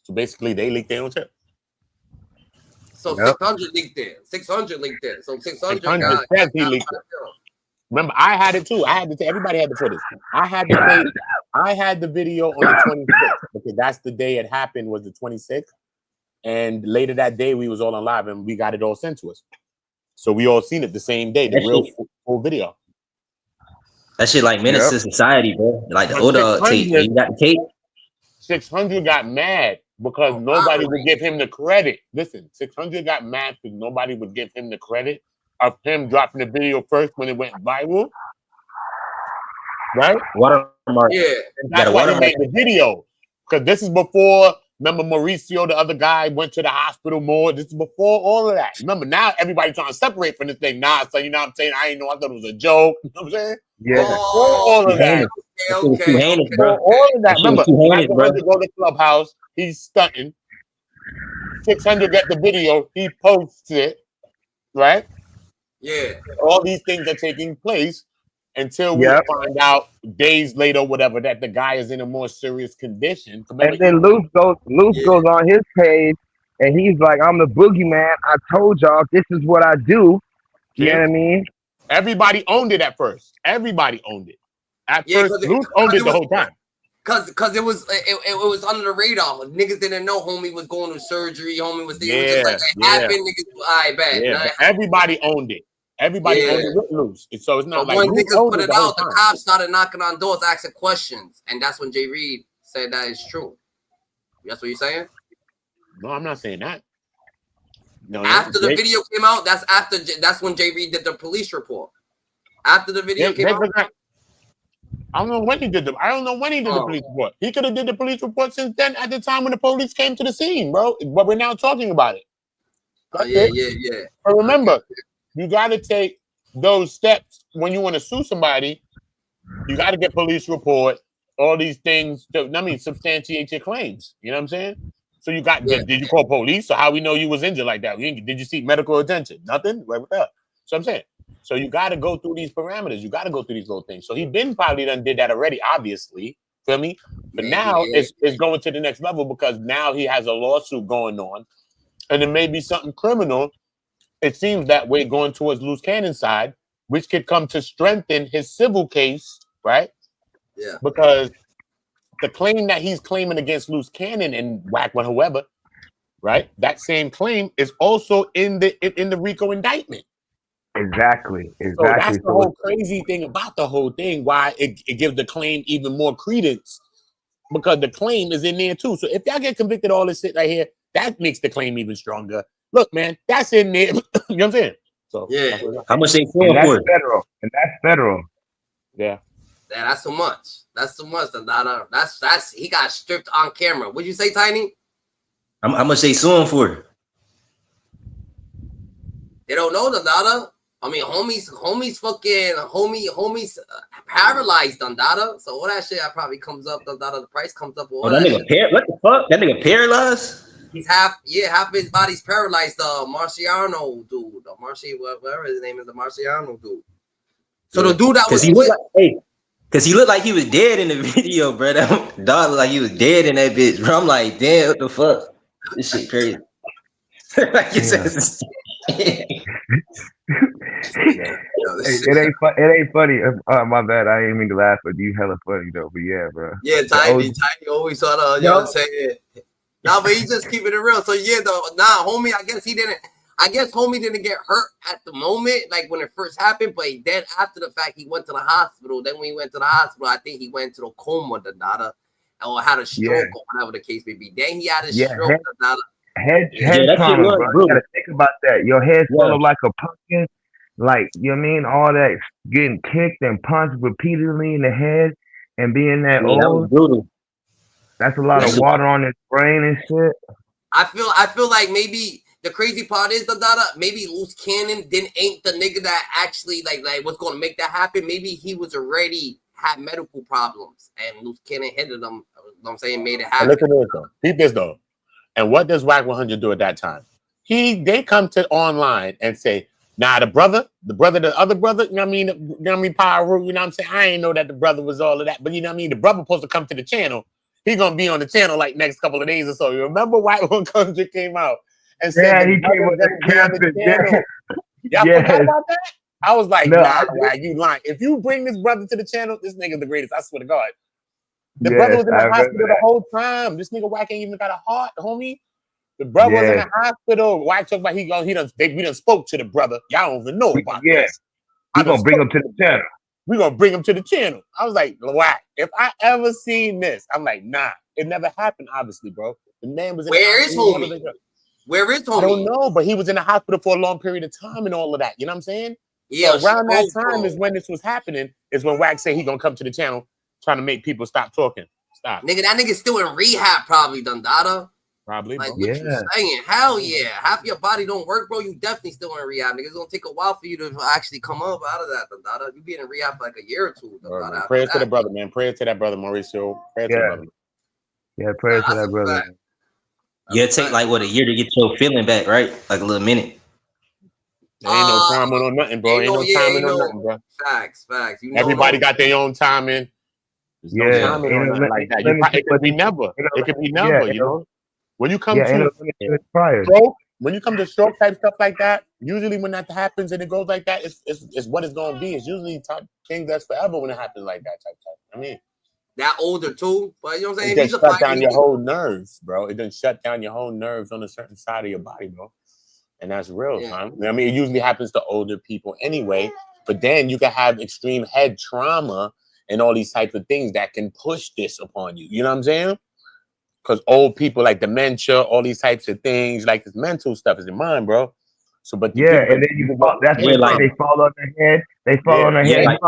So basically, they leaked their own tape. So 600 leaked it. 600 leaked it. So 600 says he leaked it. Remember, I had it too. I had to. Everybody had the footage. I had the tape. I had the video on the 26th because that's the day it happened. Was the 26th, and later that day we was all on live and we got it all sent to us. So we all seen it the same day. The real full video. That shit like menace to society, bro. Like the older tape. You got the tape. 600 got mad because nobody would give him the credit. Listen, 600 got mad because nobody would give him the credit of him dropping the video first when it went viral. right? Watermark. Yeah. And Got that's a why he watermark. made the video. Because this is before, remember Mauricio, the other guy, went to the hospital more. This is before all of that. Remember, now everybody trying to separate from this thing. Nah, so you know what I'm saying? I ain't know. I thought it was a joke. You know what I'm saying? Yeah. Before Oh, all of okay, that. That shit was too okay. heinous, Before bro. all of that. That shit was Remember, too Wack heinous, bro. 100 go to Clubhouse. He's stunting. 600 get the video. He posts it, right? Yeah. All these things are taking place until we Yep. find out days later, whatever, that the guy is in a more serious condition. Remember, And then Luce Yeah. goes on his page and he's like, I'm the boogeyman. I told y'all this is what I do. You know what I mean? everybody owned it at first. Everybody owned it. At Yeah, first, Luce owned it the whole time. Cause it was under the radar. Niggas didn't know homie was going to surgery. Homie was there. It was just like it happened. Niggas, I bet. Yeah, but everybody owned it. Everybody owned it with Luce. So it's not But like when Luce niggas owned put it it the whole out, the time. cops started knocking on doors, asking questions, and that's when Jreed said that is true. That's what you're saying? No, I'm not saying that. No, After the video came out, that's when Jreed did the police report. After the video came out. I don't know when he did the police report. He could have did the police report since then at the time when the police came to the scene, bro. But we're now talking about it. Oh, yeah. But remember, you got to take those steps when you want to sue somebody. You got to get police report, all these things. Substantiate your claims. You know what I'm saying? So you got, did you call police? So how we know you was injured like that? Did you seek medical attention? Nothing? Right with that. So I'm saying. So you got to go through these parameters. You got to go through these little things. So he been probably done did that already, obviously. Feel me? But now it's going to the next level because now he has a lawsuit going on. And it may be something criminal. It seems that way going towards Luce Cannon's side, which could come to strengthen his civil case, right? Yeah. Because the claim that he's claiming against Luce Cannon and Wack or whoever, right? That same claim is also in the RICO indictment. Exactly. So that's the whole crazy thing about the whole thing, why it gives the claim even more credence, because the claim is in there too. So if y'all get convicted all this shit right here, that makes the claim even stronger. Look, man, that's in there. You know what I'm saying? So yeah. How much they for? That's federal. Yeah. That's too much. That's too much. That's he got stripped on camera. What'd you say, Tiny? How much they suing for? They don't know the data. I mean, homies paralyzed on data. So all that shit probably comes up. The data, the price comes up. Oh, that nigga what the fuck? That nigga paralyzed? He's half of his body's paralyzed. Marciano dude, whatever his name is, the Marciano dude. So the dude that was because he looked like he was dead in the video, bro. That dog looked like he was dead in that bitch, bro. I'm like, damn, what the fuck? This shit crazy. It ain't funny. My bad. I didn't mean to laugh, but you hella funny though. But yeah, bro. Yeah, Tiny always sort of, you know what I'm saying? Nah, but he's just keeping it real. So yeah, though, homie, I guess homie didn't get hurt at the moment, like when it first happened, but then after the fact, he went to the hospital. Then when he went to the hospital, I think he went to the coma, or had a stroke or whatever the case may be. Then he had a stroke, Head trauma, bro. You gotta think about that. Your head's full of like a pumpkin, like, you know what I mean? All that getting kicked and punched repeatedly in the head and being that old. That was brutal. That's a lot of water on his brain and shit. I feel like maybe the crazy part is maybe Luce Cannon ain't the nigga that actually like what's gonna make that happen. Maybe he was already had medical problems and Luce Cannon hit him. You know what I'm saying, made it happen. Listen to this though. Keep this though. And what does Wack 100 do at that time? They come to online and say, nah, the other brother, you know what I mean, Power, you know what I'm saying? I ain't know that the brother was all of that, but you know what I mean? The brother supposed to come to the channel. He gonna be on the channel like next couple of days or so. You remember Wack 100 came out and said, he came with the channel. Y'all forgot about that? I was like, nah, Wack, you lying. If you bring this brother to the channel, this nigga's the greatest. I swear to God. The brother was in the hospital the whole time. This nigga Wack ain't even got a heart, homie. The brother was in the hospital. Wack talk about we done spoke to the brother. Y'all don't even know about this. We gonna bring him to the channel. We gonna bring him to the channel. I was like, Wack, if I ever seen this, I'm like, nah, it never happened, obviously, bro. The man was in Where is homie? Where is homie? I don't know, but he was in the hospital for a long period of time and all of that. You know what I'm saying? Yeah, So around that stroke, time is bro. when this was happening. Is when Wack said he gonna come to the channel trying to make people stop talking. Stop. Nigga, that nigga's still in rehab, probably, Dundada. Probably, Like, bro. what you saying? Hell yeah. Half your body don't work, bro. You definitely still in rehab. Nigga, it's gonna take a while for you to actually come up out of that, Dundada. You be in rehab for like a year or two, Dundada. Prayers to the brother, man. Prayers to that brother, Mauricio. Prayers to the brother. Yeah, prayers to That's that a brother. fact. Yeah, it take like what, a year to get your feeling back, right? Like a little minute. There ain't no timing on nothing, bro. Ain't no timing on nothing, bro. Facts. You know, everybody got their own timing. There's no timing on nothing like that. It could be never. It could be never, you know. When you come to stroke, when you come to stroke type stuff like that, usually when that happens and it goes like that, it's what it's gonna be. It's usually things that's forever when it happens like that type. I mean, that older too, but you know what I'm saying? It just shut down your whole nerves, bro. It doesn't shut down your whole nerves on a certain side of your body, bro. And that's real, son. I mean, it usually happens to older people anyway, but then you can have extreme head trauma and all these types of things that can push this upon you. You know what I'm saying? Because old people like dementia, all these types of things, like this mental stuff is in mind, bro. So, but and then you fall, that's what like they fall on their head. They fall on their head.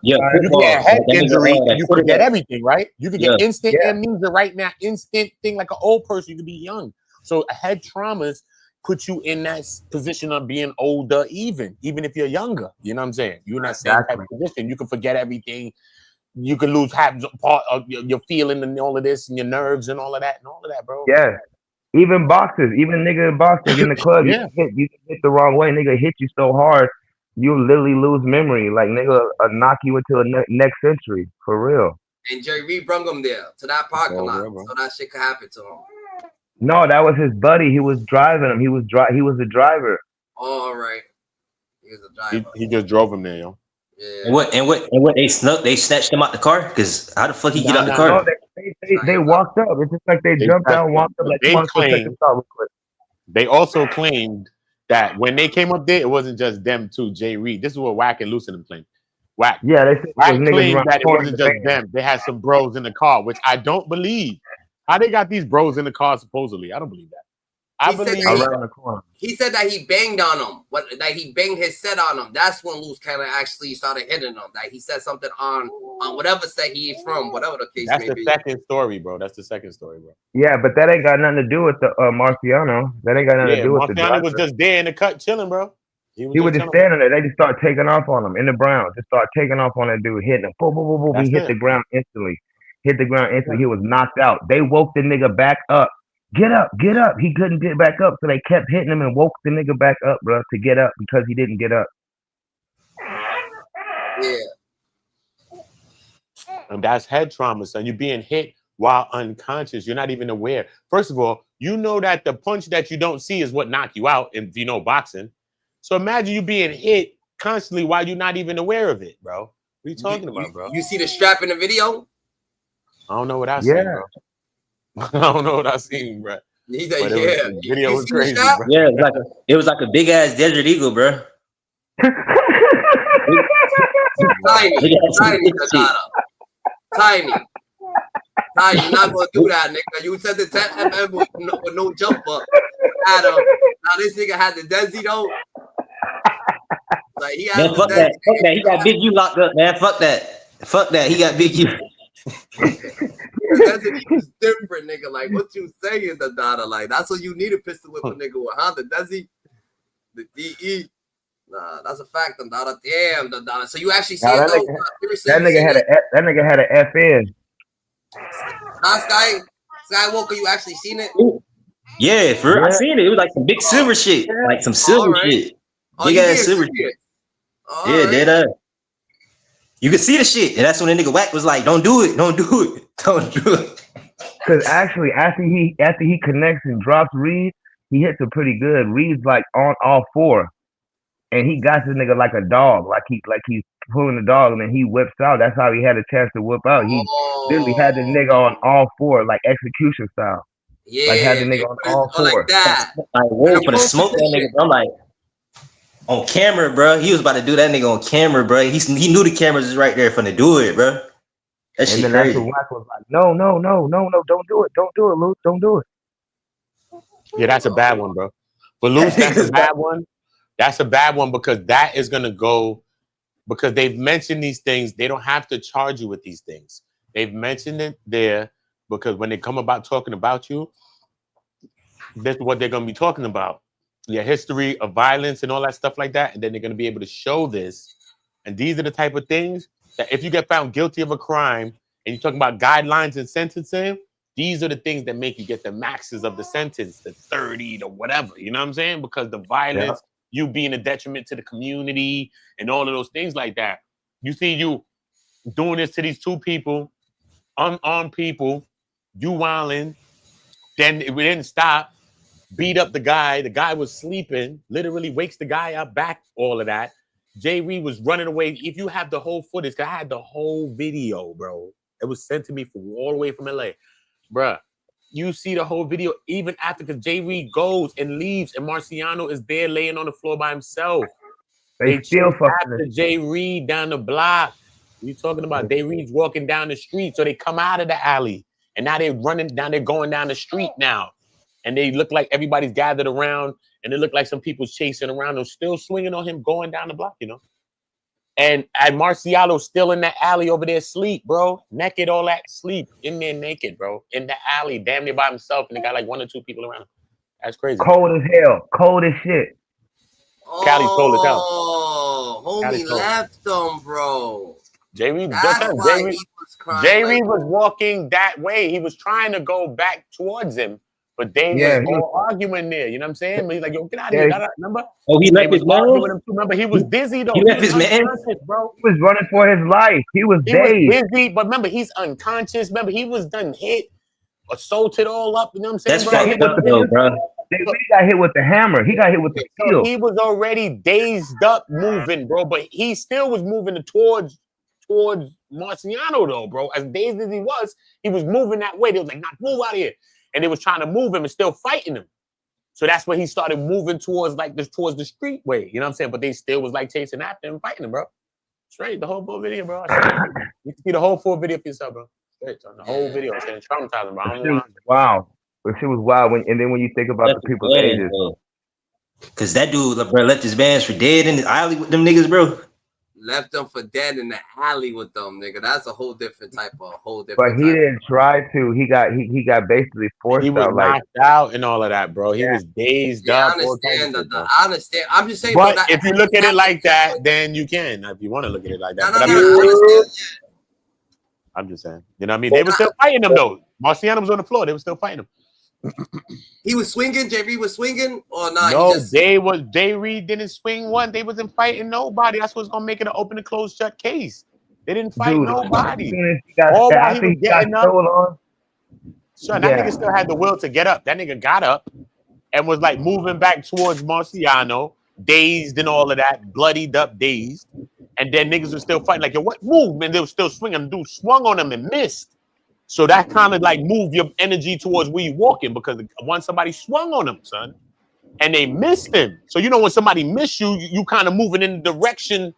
You get a head injury and you forget everything, right? You could get instant amnesia right now, instant thing like an old person. You could be young. So head traumas put you in that position of being older, even if you're younger. You know what I'm saying? You're in that same type of position. You can forget everything. You can lose half part of your feeling and all of this and your nerves and all of that, bro. Yeah. Even boxers, even nigga in boxing in the club, you can hit the wrong way. Nigga hit you so hard, you'll literally lose memory. Like nigga knock you into a next century for real. And Jreed brung him there to that parking lot, so that shit could happen to him. No, that was his buddy. He was driving him. He was the driver. Oh, all right. He was a driver. He just drove him there, yo. Yeah. And what they snatched him out the car? Because how the fuck he get out the car? No, they walked up. It's just like they jumped out and walked up. Like, they also claimed that when they came up there, it wasn't just them two, Jreed. This is what Wack and Luce and claimed. Wack. Yeah, they said Wack claimed that it wasn't just them. They had some bros in the car, which I don't believe. How they got these bros in the car supposedly? I don't believe that. He said that he banged on him. That he banged his set on him. That's when Luce kind of actually started hitting him. That he said something on whatever set he's from, whatever the case may be. That's the second story, bro. That's the second story, bro. Yeah, but that ain't got nothing to do with the Marciano. That ain't got nothing to do with the driver. Marciano was just there in the cut chilling, bro. He was just standing there. They just start taking off on him in the brown. Just start taking off on that dude, hitting him. Boom, boom, boom, boom. He hit the ground instantly. He was knocked out. They woke the nigga back up. Get up, get up. He couldn't get back up, so they kept hitting him and woke the nigga back up, bro, to get up because he didn't get up. Yeah. And that's head trauma, son. You're being hit while unconscious. You're not even aware. First of all, you know that the punch that you don't see is what knock you out if you know boxing. So imagine you being hit constantly while you're not even aware of it, bro. What are you talking about, bro? You see the strap in the video? I don't know what I seen, bro. I don't know what I seen, bro. He's like, yeah. The video was crazy, bro. Yeah, it was like a big ass desert eagle, bro. Tiny. You're not gonna do that, nigga. You said the 10 FM with no jumper. Adam. Now this nigga had the Desi though. Like he had man, fuck that. Fuck that. He got Big U locked up, man. Fuck that. He got Big U. That's different, nigga. Like what you saying, the Dada. Like that's what you need a pistol whip a nigga with, huh? The Desi, the DE. Nah, that's a fact, the Dada. Damn, the Dada. So you actually see it though? That nigga had an FN. Huh, Skywalker, you actually seen it? Yeah, for real. I seen it. It was like some big silver shit, like some silver shit, big ass silver shit. Yeah, dead. You could see the shit, and that's when the nigga Wack was like, "Don't do it, don't do it, don't do it." Because actually, after he connects and drops Jreed, he hits it pretty good. Jreed's like on all four, and he got this nigga like a dog, like he's pulling the dog, and then he whips out. That's how he had a chance to whip out. He literally had the nigga on all four, like execution style. Yeah, like had the nigga on all four. Like that. Like, whoa, for the smoke that nigga, bro. I'm like, on camera, bro. He was about to do that nigga on camera, bro. He knew the cameras was right there for to do it, bro. That shit then crazy. That's when Wack was like, no, don't do it, Luce, don't do it. Yeah, that's a bad one, bro. For Luce, that's a bad one. That's a bad one because that is gonna go because they've mentioned these things. They don't have to charge you with these things. They've mentioned it there because when they come about talking about you, this is what they're gonna be talking about. Your history of violence and all that stuff like that, and then they're gonna be able to show this. And these are the type of things that if you get found guilty of a crime and you're talking about guidelines and sentencing, these are the things that make you get the maxes of the sentence, the 30 to whatever. You know what I'm saying? Because the violence, you being a detriment to the community and all of those things like that. You see you doing this to these two people, unarmed people, you wilding, then we didn't stop, beat up the guy was sleeping, literally wakes the guy up, back, all of that. Jreed was running away. If you have the whole footage, I had the whole video, bro. It was sent to me from all the way from LA. Bruh, you see the whole video even after, because Jreed goes and leaves and Marciano is there laying on the floor by himself. They still chase fucking after Jreed down the block. What you talking about? Jreed's walking down the street, so they come out of the alley. And now they're running down, they're going down the street now. And they look like everybody's gathered around, and it look like some people's chasing around them, still swinging on him, going down the block, you know? And Marciano's still in the alley over there, sleep, bro. Naked, all that, sleep. In there naked, bro. In the alley, damn near by himself, and they got like 1 or 2 people around him. That's crazy. Cold as hell. Cold as shit. Cali told as hell. Oh, homie left them, bro. Jreed, That's why he was crying. Jreed was walking that way. He was trying to go back towards him, but they was all arguing there. You know what I'm saying? He's like, yo, get out of here. Remember? Oh, he left his man? Remember, he was dizzy, though. He left his man? Bro. He was running for his life. He was dazed. Was dizzy, but remember, he's unconscious. Remember, he was done hit, assaulted all up. You know what I'm saying? That's fucked up, though, bro. They really got hit with the hammer. He got hit with the steel. So he was already dazed up moving, bro, but he still was moving towards Marciano, though, bro. As dazed as he was moving that way. They was like, nah, move out of here. And they was trying to move him and still fighting him. So that's when he started moving towards towards the street way. You know what I'm saying? But they still was like chasing after him, fighting him, bro. Straight, the whole full video, bro. You can see the whole full video for yourself, bro. Straight, the whole video. It's getting traumatizing, bro. Wow. But shit was wild. And then when you think about the people's ages. Because that dude, bro, left his bands for dead in the alley with them niggas, bro. Left them for dead in the alley with them, nigga. That's a whole different type of But he didn't try to. He got basically forced he was out. Knocked out and all of that, bro. He was dazed up. I understand. I understand. I'm just saying. But if you look at it like that, then you can. If you want to look at it like that. I'm just saying. You know what I mean? They were still fighting him, though. Marciano was on the floor. They were still fighting him. He was swinging. Jreed was swinging, or not? No, Jreed didn't swing one. They wasn't fighting nobody. That's what's gonna make it an open and closed shut case. They didn't fight nobody. All while he was getting up. Son, that nigga still had the will to get up. That nigga got up and was like moving back towards Marciano, dazed and all of that, bloodied up, dazed. And then niggas were still fighting. Like, yo, what move? Man, they were still swinging. Dude swung on him and missed. So that kind of like moved your energy towards where you're walking, because once somebody swung on him, son, and they missed him. So you know when somebody miss you, you kind of moving in the direction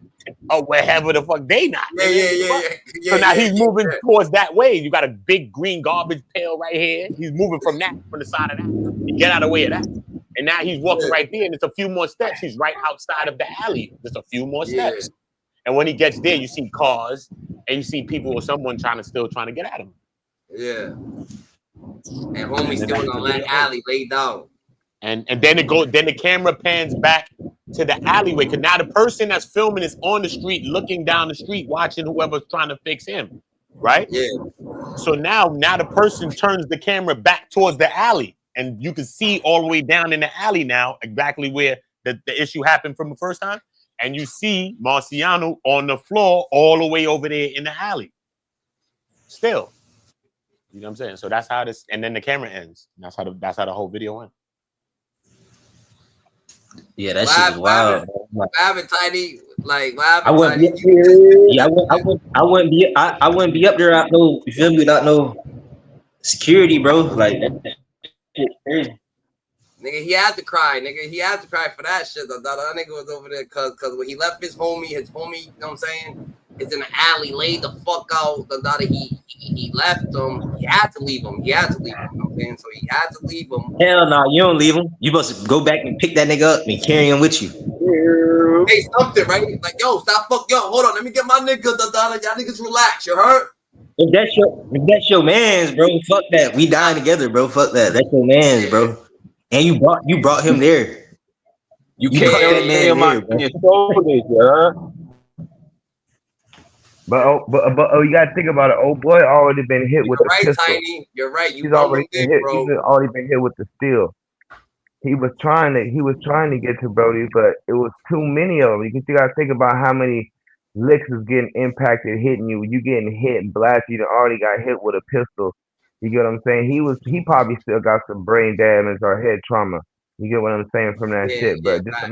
of wherever the fuck they not. Yeah. So now he's moving towards that way. You got a big green garbage pail right here. He's moving from the side of that. You get out of the way of that. And now he's walking right there, and it's a few more steps. He's right outside of the alley. Just a few more steps. And when he gets there, you see cars, and you see people or someone still trying to get at him. Yeah. And homie still in the alley, laid down. And then then the camera pans back to the alleyway, because now the person that's filming is on the street, looking down the street, watching whoever's trying to fix him, right? Yeah. So now the person turns the camera back towards the alley, and you can see all the way down in the alley now exactly where the issue happened from the first time, and you see Marciano on the floor all the way over there in the alley. Still. You know what I'm saying? So that's how this, and then the camera ends. That's how the whole video went. Yeah, that shit was wild. What happened, Tiny? Like, what happened, I wouldn't be up there without no, you feel me, without no security, bro. Like that shit crazy. Nigga, he had to cry. Nigga, he had to cry for that shit. That nigga was over there because when he left his homie, you know what I'm saying? is in the alley, laid the fuck out. He left him. He had to leave him. You know what I'm saying? So he had to leave him. Hell no, you don't leave him. You supposed to go back and pick that nigga up and carry him with you. Hey, something, right? Like, yo, stop hold on, let me get my nigga, y'all niggas relax, you heard? If that's your man's, bro, fuck that. We dying together, bro. Fuck that. That's your man's, bro. And you brought him there. You You can't brought that carry man him there, on bro. your shoulders, yeah. But you gotta think about it. Old boy already been hit with You're the right, pistol. Tiny. You're right. You He's run already them been big, hit. bro. He's already been hit with the steel. He was trying to get to Brody, but it was too many of them. You gotta think about how many licks is getting impacted, hitting you. You getting hit and blasted. You already got hit with a pistol. You get what I'm saying? He probably still got some brain damage or head trauma. You get what I'm saying from that shit. But just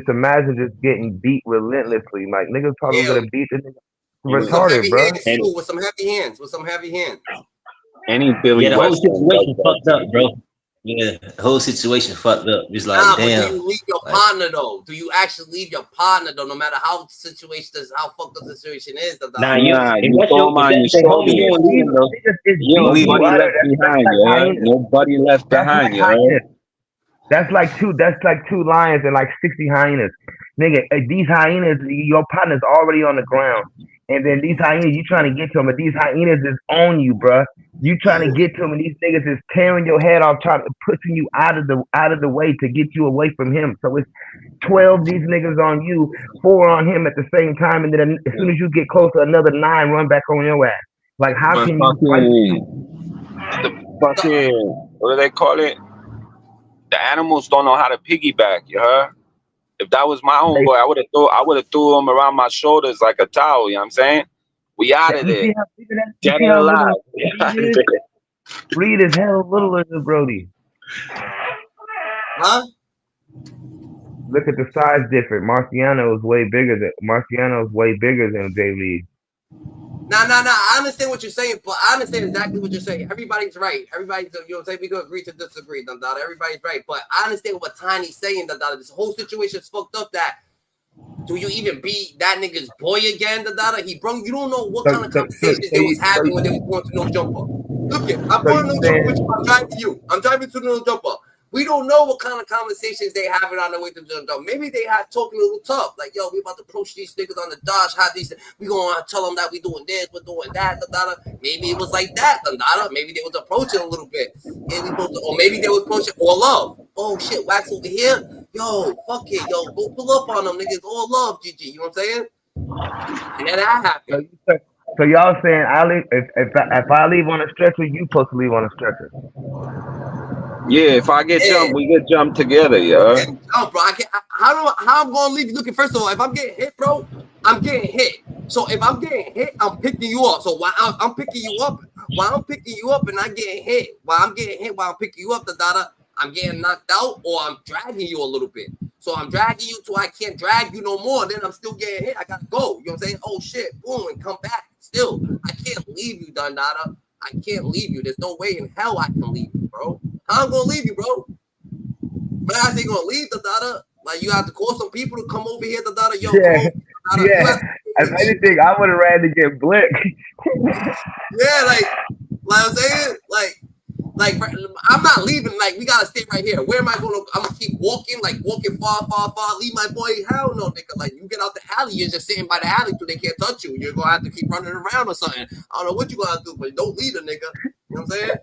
imagine just getting beat relentlessly. Like niggas probably Yeah. gonna beat the nigga With some retarded, heavy bro. hands, too. With some heavy hands. Any Billy Yeah, the whole Western situation does fucked that. up, bro. Yeah, the whole situation fucked up. It's like, Nah, but damn. do you leave your partner though? Do you actually leave your partner though? No matter how fucked up the situation is. Nah, you throw him on your shoulders. you don't leave him though. You don't leave nobody left behind, yeah. Nobody left behind, yeah. That's like two lions and like 60 hyenas. Nigga, these hyenas, your partner's already on the ground. And then these hyenas, you trying to get to them, but these hyenas is on you, bruh. You trying to get to them, and these niggas is tearing your head off, trying to pushing you out of the way to get you away from him. So it's 12 these niggas on you, 4 on him at the same time, and then as soon as you get closer, another 9 run back on your ass. Like how But can you what do they call it? The animals don't know how to piggyback, you heard? If that was my homeboy, I would have threw him around my shoulders like a towel, you know what I'm saying? We out of there. Dead and alive. Jreed is hell littler than Brody. Huh? Look at the size difference. Marciano is way bigger than Jreed. Nah. I understand what you're saying, but I understand exactly what you're saying. Everybody's right. Everybody's, you know what I'm saying? We could agree to disagree, Dada. Everybody's right. But I understand what Tiny's saying, Dada. This whole situation is fucked up that do you even be that nigga's boy again, Dada? You don't know what kind of conversations they was having when they was going to No Jumper. Look it, I'm going to No Jumper with you. I'm driving to you. I'm driving to No Jumper. We don't know what kind of conversations they having on the way to the jump. Maybe they had talking a little tough. Like, yo, we about to approach these niggas on the Dodge. We gonna tell them that we doing this, we're doing that. Maybe it was like that. Maybe they was approaching a little bit. Or maybe they was approaching all love. Oh shit, Wax over here. Yo, fuck it. Yo, go pull up on them niggas. All love, GG. You know what I'm saying? And then that happened. So y'all saying if I leave on a stretcher, you supposed to leave on a stretcher? Yeah, if I get jumped, we get jumped together, yeah. Oh, bro, how I'm gonna leave you looking? First of all, if I'm getting hit, bro, I'm getting hit. So if I'm getting hit, I'm picking you up. So while I'm picking you up, and I'm getting hit, while I'm picking you up, I'm getting knocked out, or I'm dragging you a little bit. So I'm dragging you till I can't drag you no more. Then I'm still getting hit. I gotta go. You know what I'm saying? Oh shit, boom, and come back. Still, I can't leave you, Dada. I can't leave you. There's no way in hell I can leave you, bro. How I'm gonna leave you, bro? But I ain't gonna leave, Dada. Like you have to call some people to come over here, Dada. Yo, yeah, come over, yeah. If anything, I would have rather get blick. Yeah, like I'm saying, like I'm not leaving. Like we gotta stay right here. Where am I gonna? I'm gonna keep walking far. Leave my boy? Hell no, nigga. Like you get out the alley, you're just sitting by the alley till they can't touch you. You're gonna have to keep running around or something. I don't know what you gonna do, but don't leave the nigga. You know what I'm saying?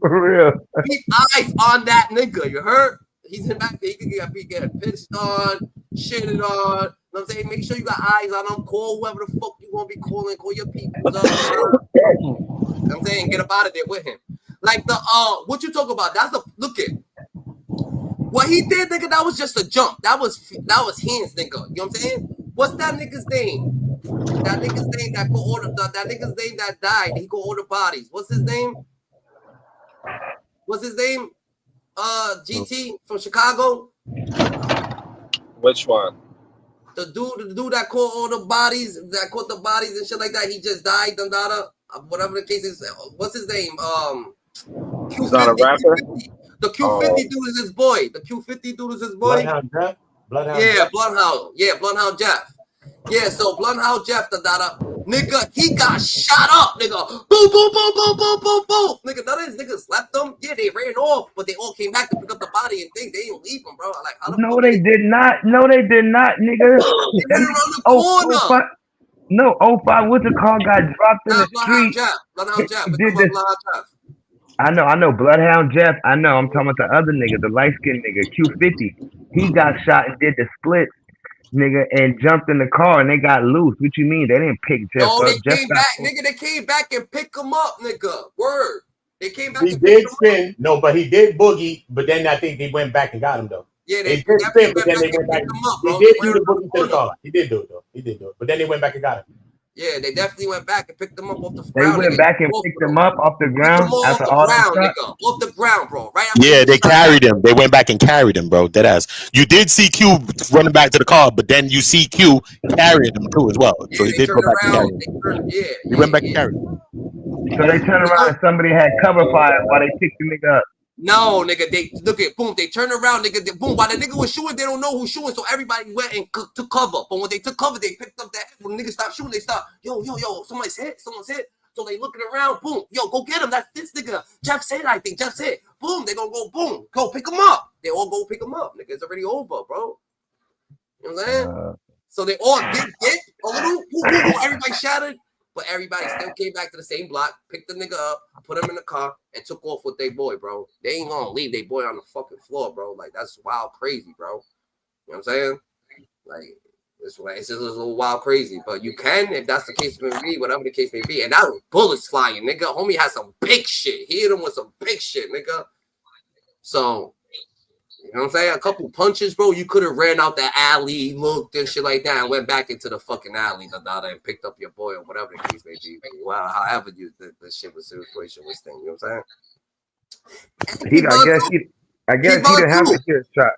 For real. Keep eyes on that nigga. You heard? He's in back there. He could get pissed on, shitted on. You know what I'm saying? Make sure you got eyes on him. Call whoever the fuck you gonna be calling. Call your people. You know what I'm saying? Get up out of there with him. Like what you talk about? That's look at what he did, nigga. That was just a jump. That was hands, nigga. You know what I'm saying? What's that nigga's name? That nigga's name that could order that nigga's name that died. He could order bodies. What's his name? GT from Chicago. Which one? The dude that caught all the bodies, and shit like that. He just died. Whatever the case is. What's his name? He's not a rapper. The Q50 dude is his boy. The Q50 dude is his boy. Bloodhound Jeff. Bloodhound Jeff. Yeah, so Blumhouse Jeff, nigga, he got shot up, nigga. Boom, boom, boom, boom, boom, boom, boom. Nigga, none of his niggas left them. Yeah, they ran off, but they all came back to pick up the body and think they didn't leave them, bro. Like, how the No, fuck they did not. No, they did not, nigga. they ran around the Oh, corner? 05, no, 05, what's the car got dropped in Nah, the street? Bloodhound Jeff. He We're did talking about this. Bloodhound Jeff. I know, Bloodhound Jeff. I know. I'm talking about the other nigga, the light skinned nigga, Q50. He got shot and did the splits, nigga, and jumped in the car and they got loose. What you mean? They didn't pick Jeff No, up. they Jeff came got back, nigga. They came back and pick him up, nigga. Word. They came back He and picked did him up. spin. No, but he did boogie. But then I think they went back and got him though. Yeah, They they did definitely spin, but went then back they and went back. picked him up, He bro. did They do ran the around boogie the to the corner. car. He did do it though. He did do it. But then they went back and got him. Yeah, they definitely went back and picked him up off the They ground. went Nigga. back and picked him up off the Picked ground him all off after the all that ground, shot. nigga. Off the ground, bro. Right after Yeah, he they was shot. carried him. They went back and carried him, bro. Dead ass. You did see Q running back to the car, but then you see Q carrying him too as well. So Yeah, he they did go turned back and carry around. him. They turned, He went back and carried him. So they turned around and somebody had cover fire while they picked the nigga up. No, nigga, they look at boom. They turn around, nigga. Boom. While the nigga was shooting, they don't know who's shooting, so everybody went and took cover. But when they took cover, they picked up that. When the nigga stopped shooting, they stopped. Yo, someone's hit. Someone's hit. So they looking around. Boom. Yo, go get him. That's this nigga. Jeff said, I think. Jeff said. Boom. They gonna go. Boom. Go pick him up. They all go pick him up. Nigga, it's already over, bro. You know what I'm saying? So they all get a little. Boom. Everybody shattered. But everybody still came back to the same block, picked the nigga up, put him in the car, and took off with their boy, bro. They ain't gonna leave their boy on the fucking floor, bro. Like, that's wild crazy, bro. You know what I'm saying? Like, it's just a little wild crazy. But you can, if that's the case may be, whatever the case may be. And that was bullets flying, nigga. Homie had some big shit. He hit him with some big shit, nigga. So, you know what I'm saying? A couple punches, bro. You could have ran out that alley, looked and shit like that, and went back into the fucking alley, and picked up your boy or whatever the case may be. Wow, however the shit was situation was thing. You know what I'm saying? I guess he didn't have to hear a shot.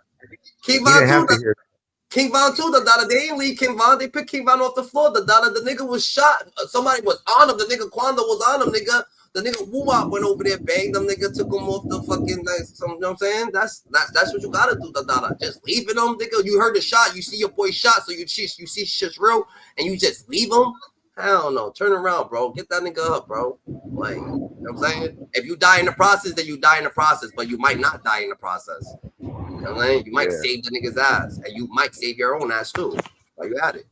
King Von too, they didn't leave King Von. They picked King Von off the floor. The nigga was shot. Somebody was on him. The nigga Quando was on him, nigga. The nigga Woo-Wop went over there, banged them, nigga, took him off the fucking, you know what I'm saying? That's what you gotta do, Just leaving them, nigga. You heard the shot, you see your boy shot, so you see shit's real, and you just leave him? Hell no. Turn around, bro. Get that nigga up, bro. Like, you know what I'm saying? If you die in the process, then you die in the process, but you might not die in the process. You know what I'm saying? You might save the nigga's ass, and you might save your own ass too. While you at it.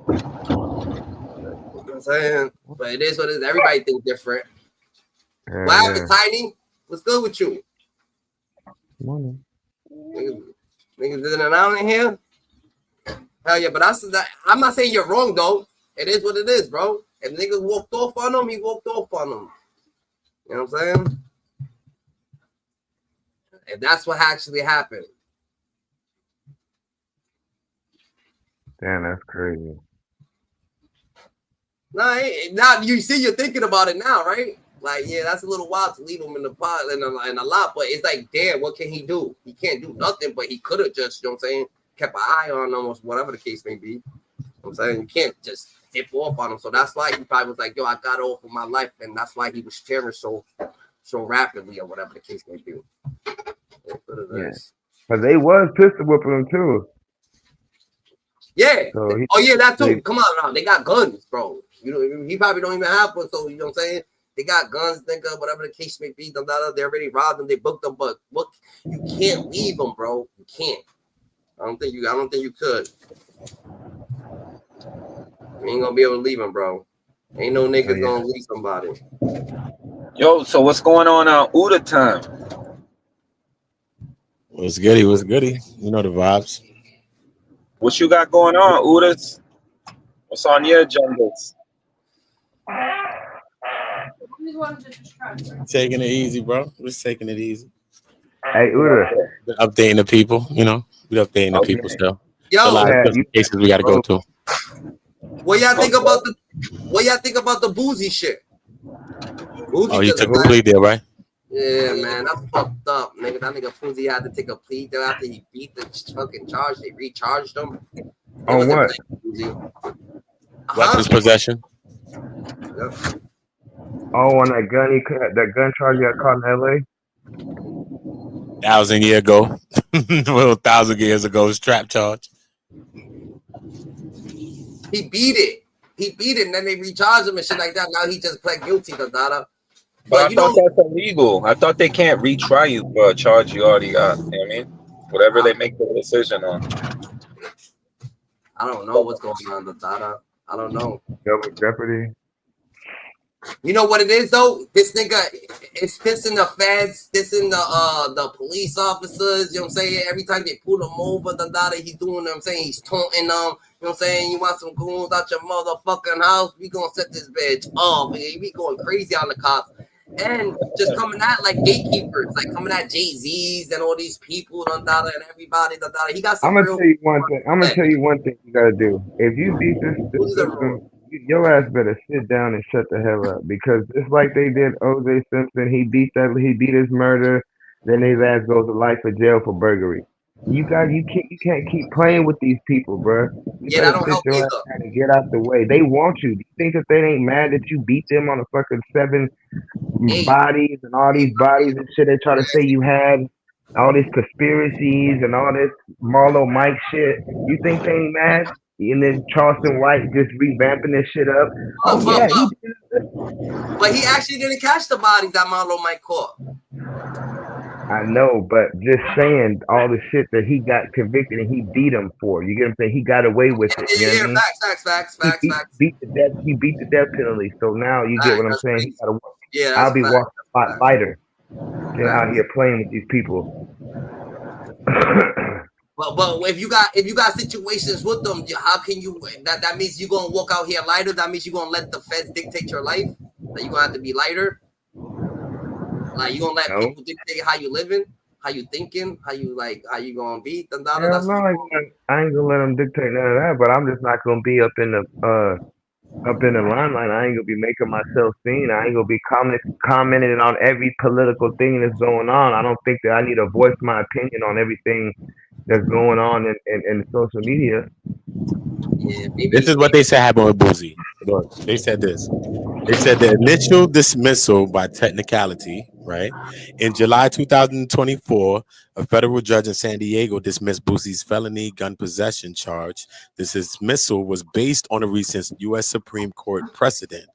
You know what I'm saying? But it is what it is. Everybody thinks different. What happened, Tiny? What's good with you? Morning. Niggas did an out in here? Hell yeah, but I'm not saying you're wrong, though. It is what it is, bro. If niggas walked off on him, he walked off on him. You know what I'm saying? And that's what actually happened. Damn, that's crazy. Now you see, you're thinking about it now, right? Like, yeah, that's a little wild to leave him in the pot and a lot, but it's like, damn, what can he do? He can't do nothing, but he could have just, you know what I'm saying, kept an eye on him or whatever the case may be. You know what I'm saying? You can't just dip off on him. So that's why he probably was like, yo, I got off of my life, and that's why he was tearing so rapidly or whatever the case may be. Yeah. But they was pistol whipping him too. Yeah. So that too. Come on now. They got guns, bro. You know, he probably don't even have one, so you know what I'm saying? They got guns, nigga, whatever the case may be. They already robbed them, they booked them, but what, you can't leave them, bro. You can't. I don't think you could. You ain't gonna be able to leave them, bro. Ain't no niggas gonna leave somebody. Yo, so what's going on Uda time? What's goody? What's goody? You know the vibes. What you got going on, Udas? What's on your agendas? Taking it easy, bro. We're just taking it easy. Hey, Uda. Updating the people, you know. We're updating the people still. Yo, a lot of cases we gotta go to. What y'all think about the boozy shit? Boozy you took a plea deal, right? Yeah, man, that's fucked up, nigga. That nigga Boozy had to take a plea deal after he beat the fucking charge. They recharged him. On what? Weapons possession. Yep. Oh, on that gun charge you got caught in LA? 1,000 years ago. 1,000 years ago, strap charge. He beat it. He beat it, and then they recharged him and shit like that. Now he just pled guilty to Dada. But I you thought know, that's illegal. I thought they can't retry you for a charge you already got. You know what I mean? Whatever they make the decision on. I don't know what's going on with Dada. I don't know. Double jeopardy. You know what it is though? This nigga is pissing the feds, pissing the police officers, you know what I'm saying? Every time they pull him over, he's doing, you know what I'm saying? He's taunting them, you know what I'm saying? You want some goons out your motherfucking house? We gonna set this bitch off. We going crazy on the cops. And just coming at like gatekeepers, like coming at Jay-Z's and all these people, and everybody, he got some I'm gonna real. tell you one thing. I'm gonna tell you one thing you gotta do. If you beat this system, your ass better sit down and shut the hell up. Because just like they did O.J. Simpson, he beat his murder, then his ass goes to life in jail for burglary. You can't keep playing with these people, bro. You Yeah, that better don't sit help your either. ass down and get out the way. They want you. Do you think that they ain't mad that you beat them on a fucking 7 bodies and all these bodies and shit? They try to say you had all these conspiracies and all this Marlo Mike shit. You think they ain't mad? And then Charleston White just revamping this shit up. Oh yeah, but he actually didn't catch the bodies that Marlo Mike caught. I know, but just saying all the shit that he got convicted and he beat him for. You get what I'm saying? He got away with it. You know what I mean? Facts. He beat the death penalty. So now you get what I'm saying? I'll be walking a lot lighter than out here playing with these people. But if you got situations with them, how can you? That means you're gonna walk out here lighter. That means you're gonna let the feds dictate your life. That you're gonna have to be lighter. Like you gonna let people dictate how you living, how you thinking, how you gonna be. Hell no, I ain't gonna let them dictate none of that. But I'm just not gonna be up in the limelight. I ain't gonna be making myself seen. I ain't gonna be commenting on every political thing that's going on. I don't think that I need to voice my opinion on everything that's going on in social media. This is what they said happened with Boosie. Look, they said this. They said the initial dismissal by technicality, right? In July 2024, a federal judge in San Diego dismissed Boosie's felony gun possession charge. This dismissal was based on a recent U.S. Supreme Court precedent,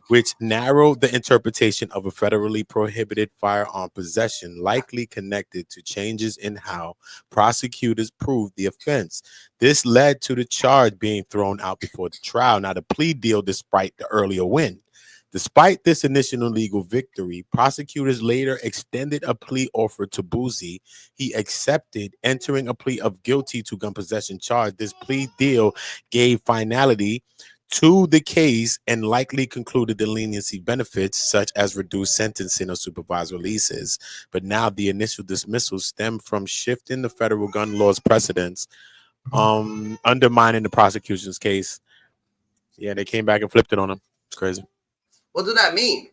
which narrowed the interpretation of a federally prohibited firearm possession, likely connected to changes in how prosecutors proved the offense. This led to the charge being thrown out before the trial. Now, the plea deal, despite the earlier win. Despite this initial legal victory, prosecutors later extended a plea offer to Boosie. He accepted, entering a plea of guilty to gun possession charge. This plea deal gave finality to the case and likely concluded the leniency benefits such as reduced sentencing or supervised releases. But now the initial dismissal stemmed from shifting the federal gun laws precedents, undermining the prosecution's case. Yeah, they came back and flipped it on him. It's crazy. What does that mean?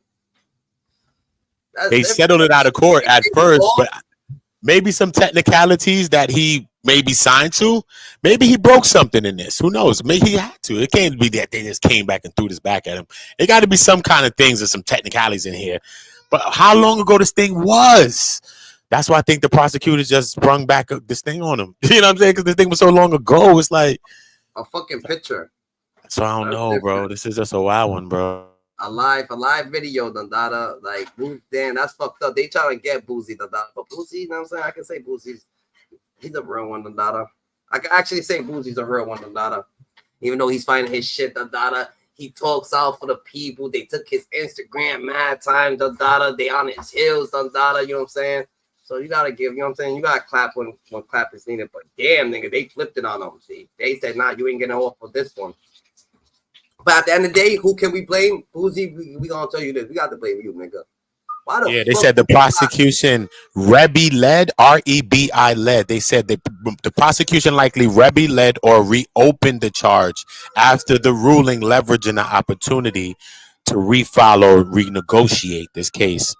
They settled it out of court at first, but maybe some technicalities that he maybe signed to. Maybe he broke something in this. Who knows? Maybe he had to. It can't be that they just came back and threw this back at him. It got to be some kind of things and some technicalities in here. But how long ago this thing was? That's why I think the prosecutors just sprung back this thing on him. You know what I'm saying? Because this thing was so long ago. It's like a fucking picture. So I don't know, bro. This is just a wild one, bro. A live video, Dada. Like, damn, that's fucked up. They trying to get Boosie, Dada. But Boosie, you know what I'm saying? I can say Boosie's, he's a real one, Dada. I can actually say Boosie's a real one, Dada. Even though he's finding his shit, Dada. He talks out for the people. They took his Instagram mad time, Dada. They on his heels, Dada. You know what I'm saying? So you gotta give, you know what I'm saying? You gotta clap when clap is needed. But damn, nigga, they flipped it on him. See, they said, nah, you ain't getting off for this one. But at the end of the day, who can we blame? Boosie, we gonna tell you this. We got to blame you, nigga. Yeah, they said the prosecution Rebi led, R-E-B-I led. They said the prosecution likely Rebi led or reopened the charge after the ruling, leveraging the opportunity to refile or renegotiate this case.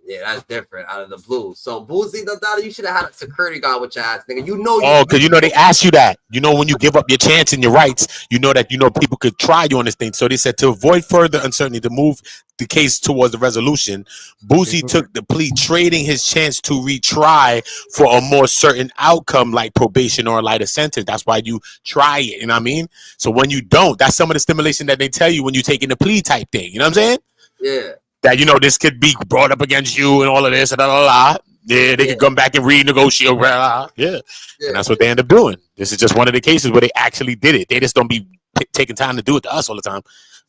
Yeah, that's different out of the blue. So Boozy, you should have had a security guard with your ass, nigga. You know Oh, because they ask you that. When you give up your chance and your rights, that people could try you on this thing. So they said to avoid further uncertainty, to move the case towards the resolution, Boozy took the plea, trading his chance to retry for a more certain outcome like probation or a lighter sentence. That's why you try it. You know what I mean? So when you don't, that's some of the stimulation that they tell you when you're taking the plea type thing. You know what I'm saying? Yeah. That this could be brought up against you and all of this and Yeah, they could come back and renegotiate. Yeah. And that's what they end up doing. This is just one of the cases where they actually did it. They just don't be taking time to do it to us all the time.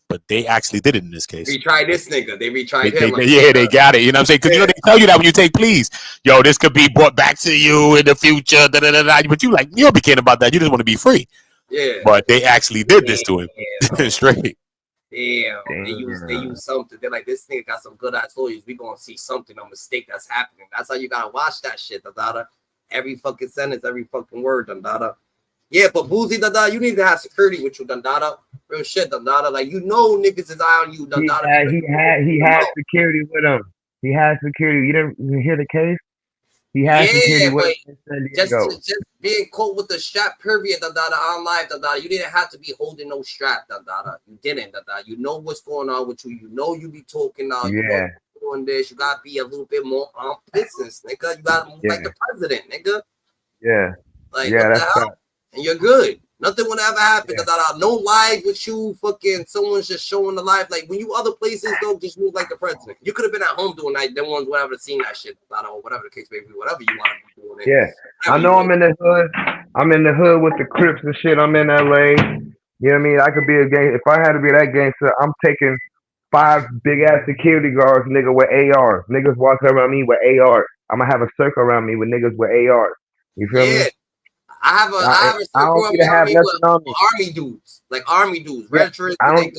But they actually did it in this case. Retry this nigga. They retried him. They got it. You know what I'm saying? Because they tell you that when you take pleas. Yo, this could be brought back to you in the future. But you don't be caring about that. You just want to be free. Yeah. But they actually did this to him. Straight. Damn. They use something. They're like, this nigga got some good ass lawyers. We gonna see something, a mistake that's happening. That's how you gotta watch that shit, every fucking sentence, every fucking word, Yeah, but Boozy, you need to have security with you, Real shit, like niggas is eye on you, He had security with him. He had security. You didn't hear the case? He had security with him. Just being caught with the strap, period, on live, you didn't have to be holding no strap, You didn't, You know what's going on with you. You know you be talking now. You know doing this. You gotta be a little bit more on business, nigga. You gotta move like the president, nigga. Yeah. Like, what the hell? And you're good. Nothing would ever happen. No live with you, fucking someone's just showing the live. Like when you other places don't just move like the president. You could have been at home doing that. Them ones would have seen that shit. Or whatever the case may be, whatever you want to be doing. Yeah. I know I'm in the hood. I'm in the hood with the Crips and shit. I'm in LA. You know what I mean? I could be a gang. If I had to be that gangster, I'm taking 5 big ass security guards, nigga, with ARs. Niggas walking around me with ARs. I'm gonna have a circle around me with niggas with ARs. You feel me? I have a circle around me with army dudes, red shirts. I don't need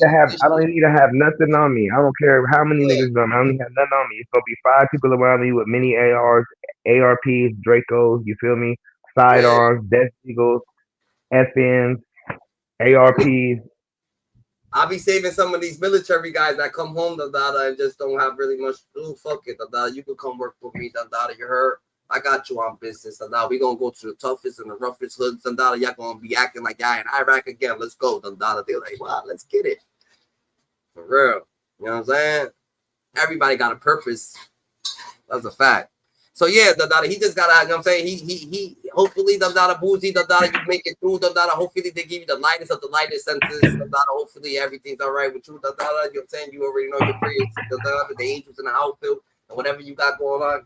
to have nothing on me. I don't care how many niggas on me. I don't need to have nothing on me. It's gonna be 5 people around me with mini ARs, ARPs, Dracos. You feel me? Sidearms, Death Eagles, FNs, ARPs. I'll be saving some of these military guys that come home, and just don't have really much to do. Fuck it, you can come work with me, you heard? I got you on business, we gonna go to the toughest and the roughest hoods, y'all gonna be acting like y'all in Iraq again. Let's go, They're like, wow, let's get it. For real. You know what I'm saying? Everybody got a purpose. That's a fact. So yeah, he just gotta, you know what I'm saying? He hopefully Boozy, you make it through, hopefully they give you the lightest of the lightest sentences, hopefully everything's all right with you, you know what I'm saying? You already know your prayers, the angels in the outfield, and whatever you got going on,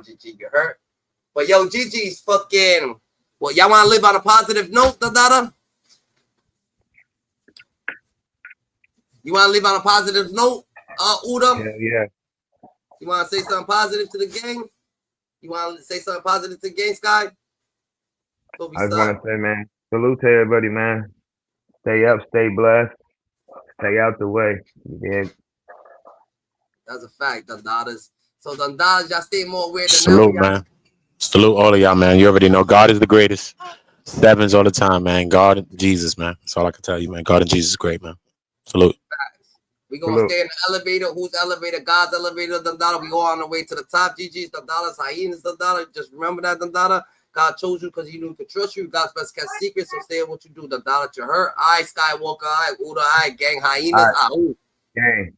GG. You hurt? But yo, GG's fucking, well, y'all wanna live on a positive note, You wanna live on a positive note, Udom? Yeah. You want to say something positive to the gang? You want to say something positive to the gang, Sky? I just want to say, man, salute to everybody, man. Stay up, stay blessed, stay out the way. Yeah. That's a fact, Dundadas. So Dundadas, y'all stay more aware than salute, man. Salute all of y'all, man. You already know God is the greatest. 7s all the time, man. God and Jesus, man. That's all I can tell you, man. God and Jesus is great, man. Salute. We're going to stay in the elevator. Whose elevator? God's elevator, Dundada. We go on the way to the top. GG's, Dundada's, hyenas, Dundada. Just remember that, Dundada. God chose you because he knew he could trust you. God's best kept secret, so stay in what you do, Dundada. You hurt. I, Skywalker, I, Uda, I, gang, hyenas, I, gang.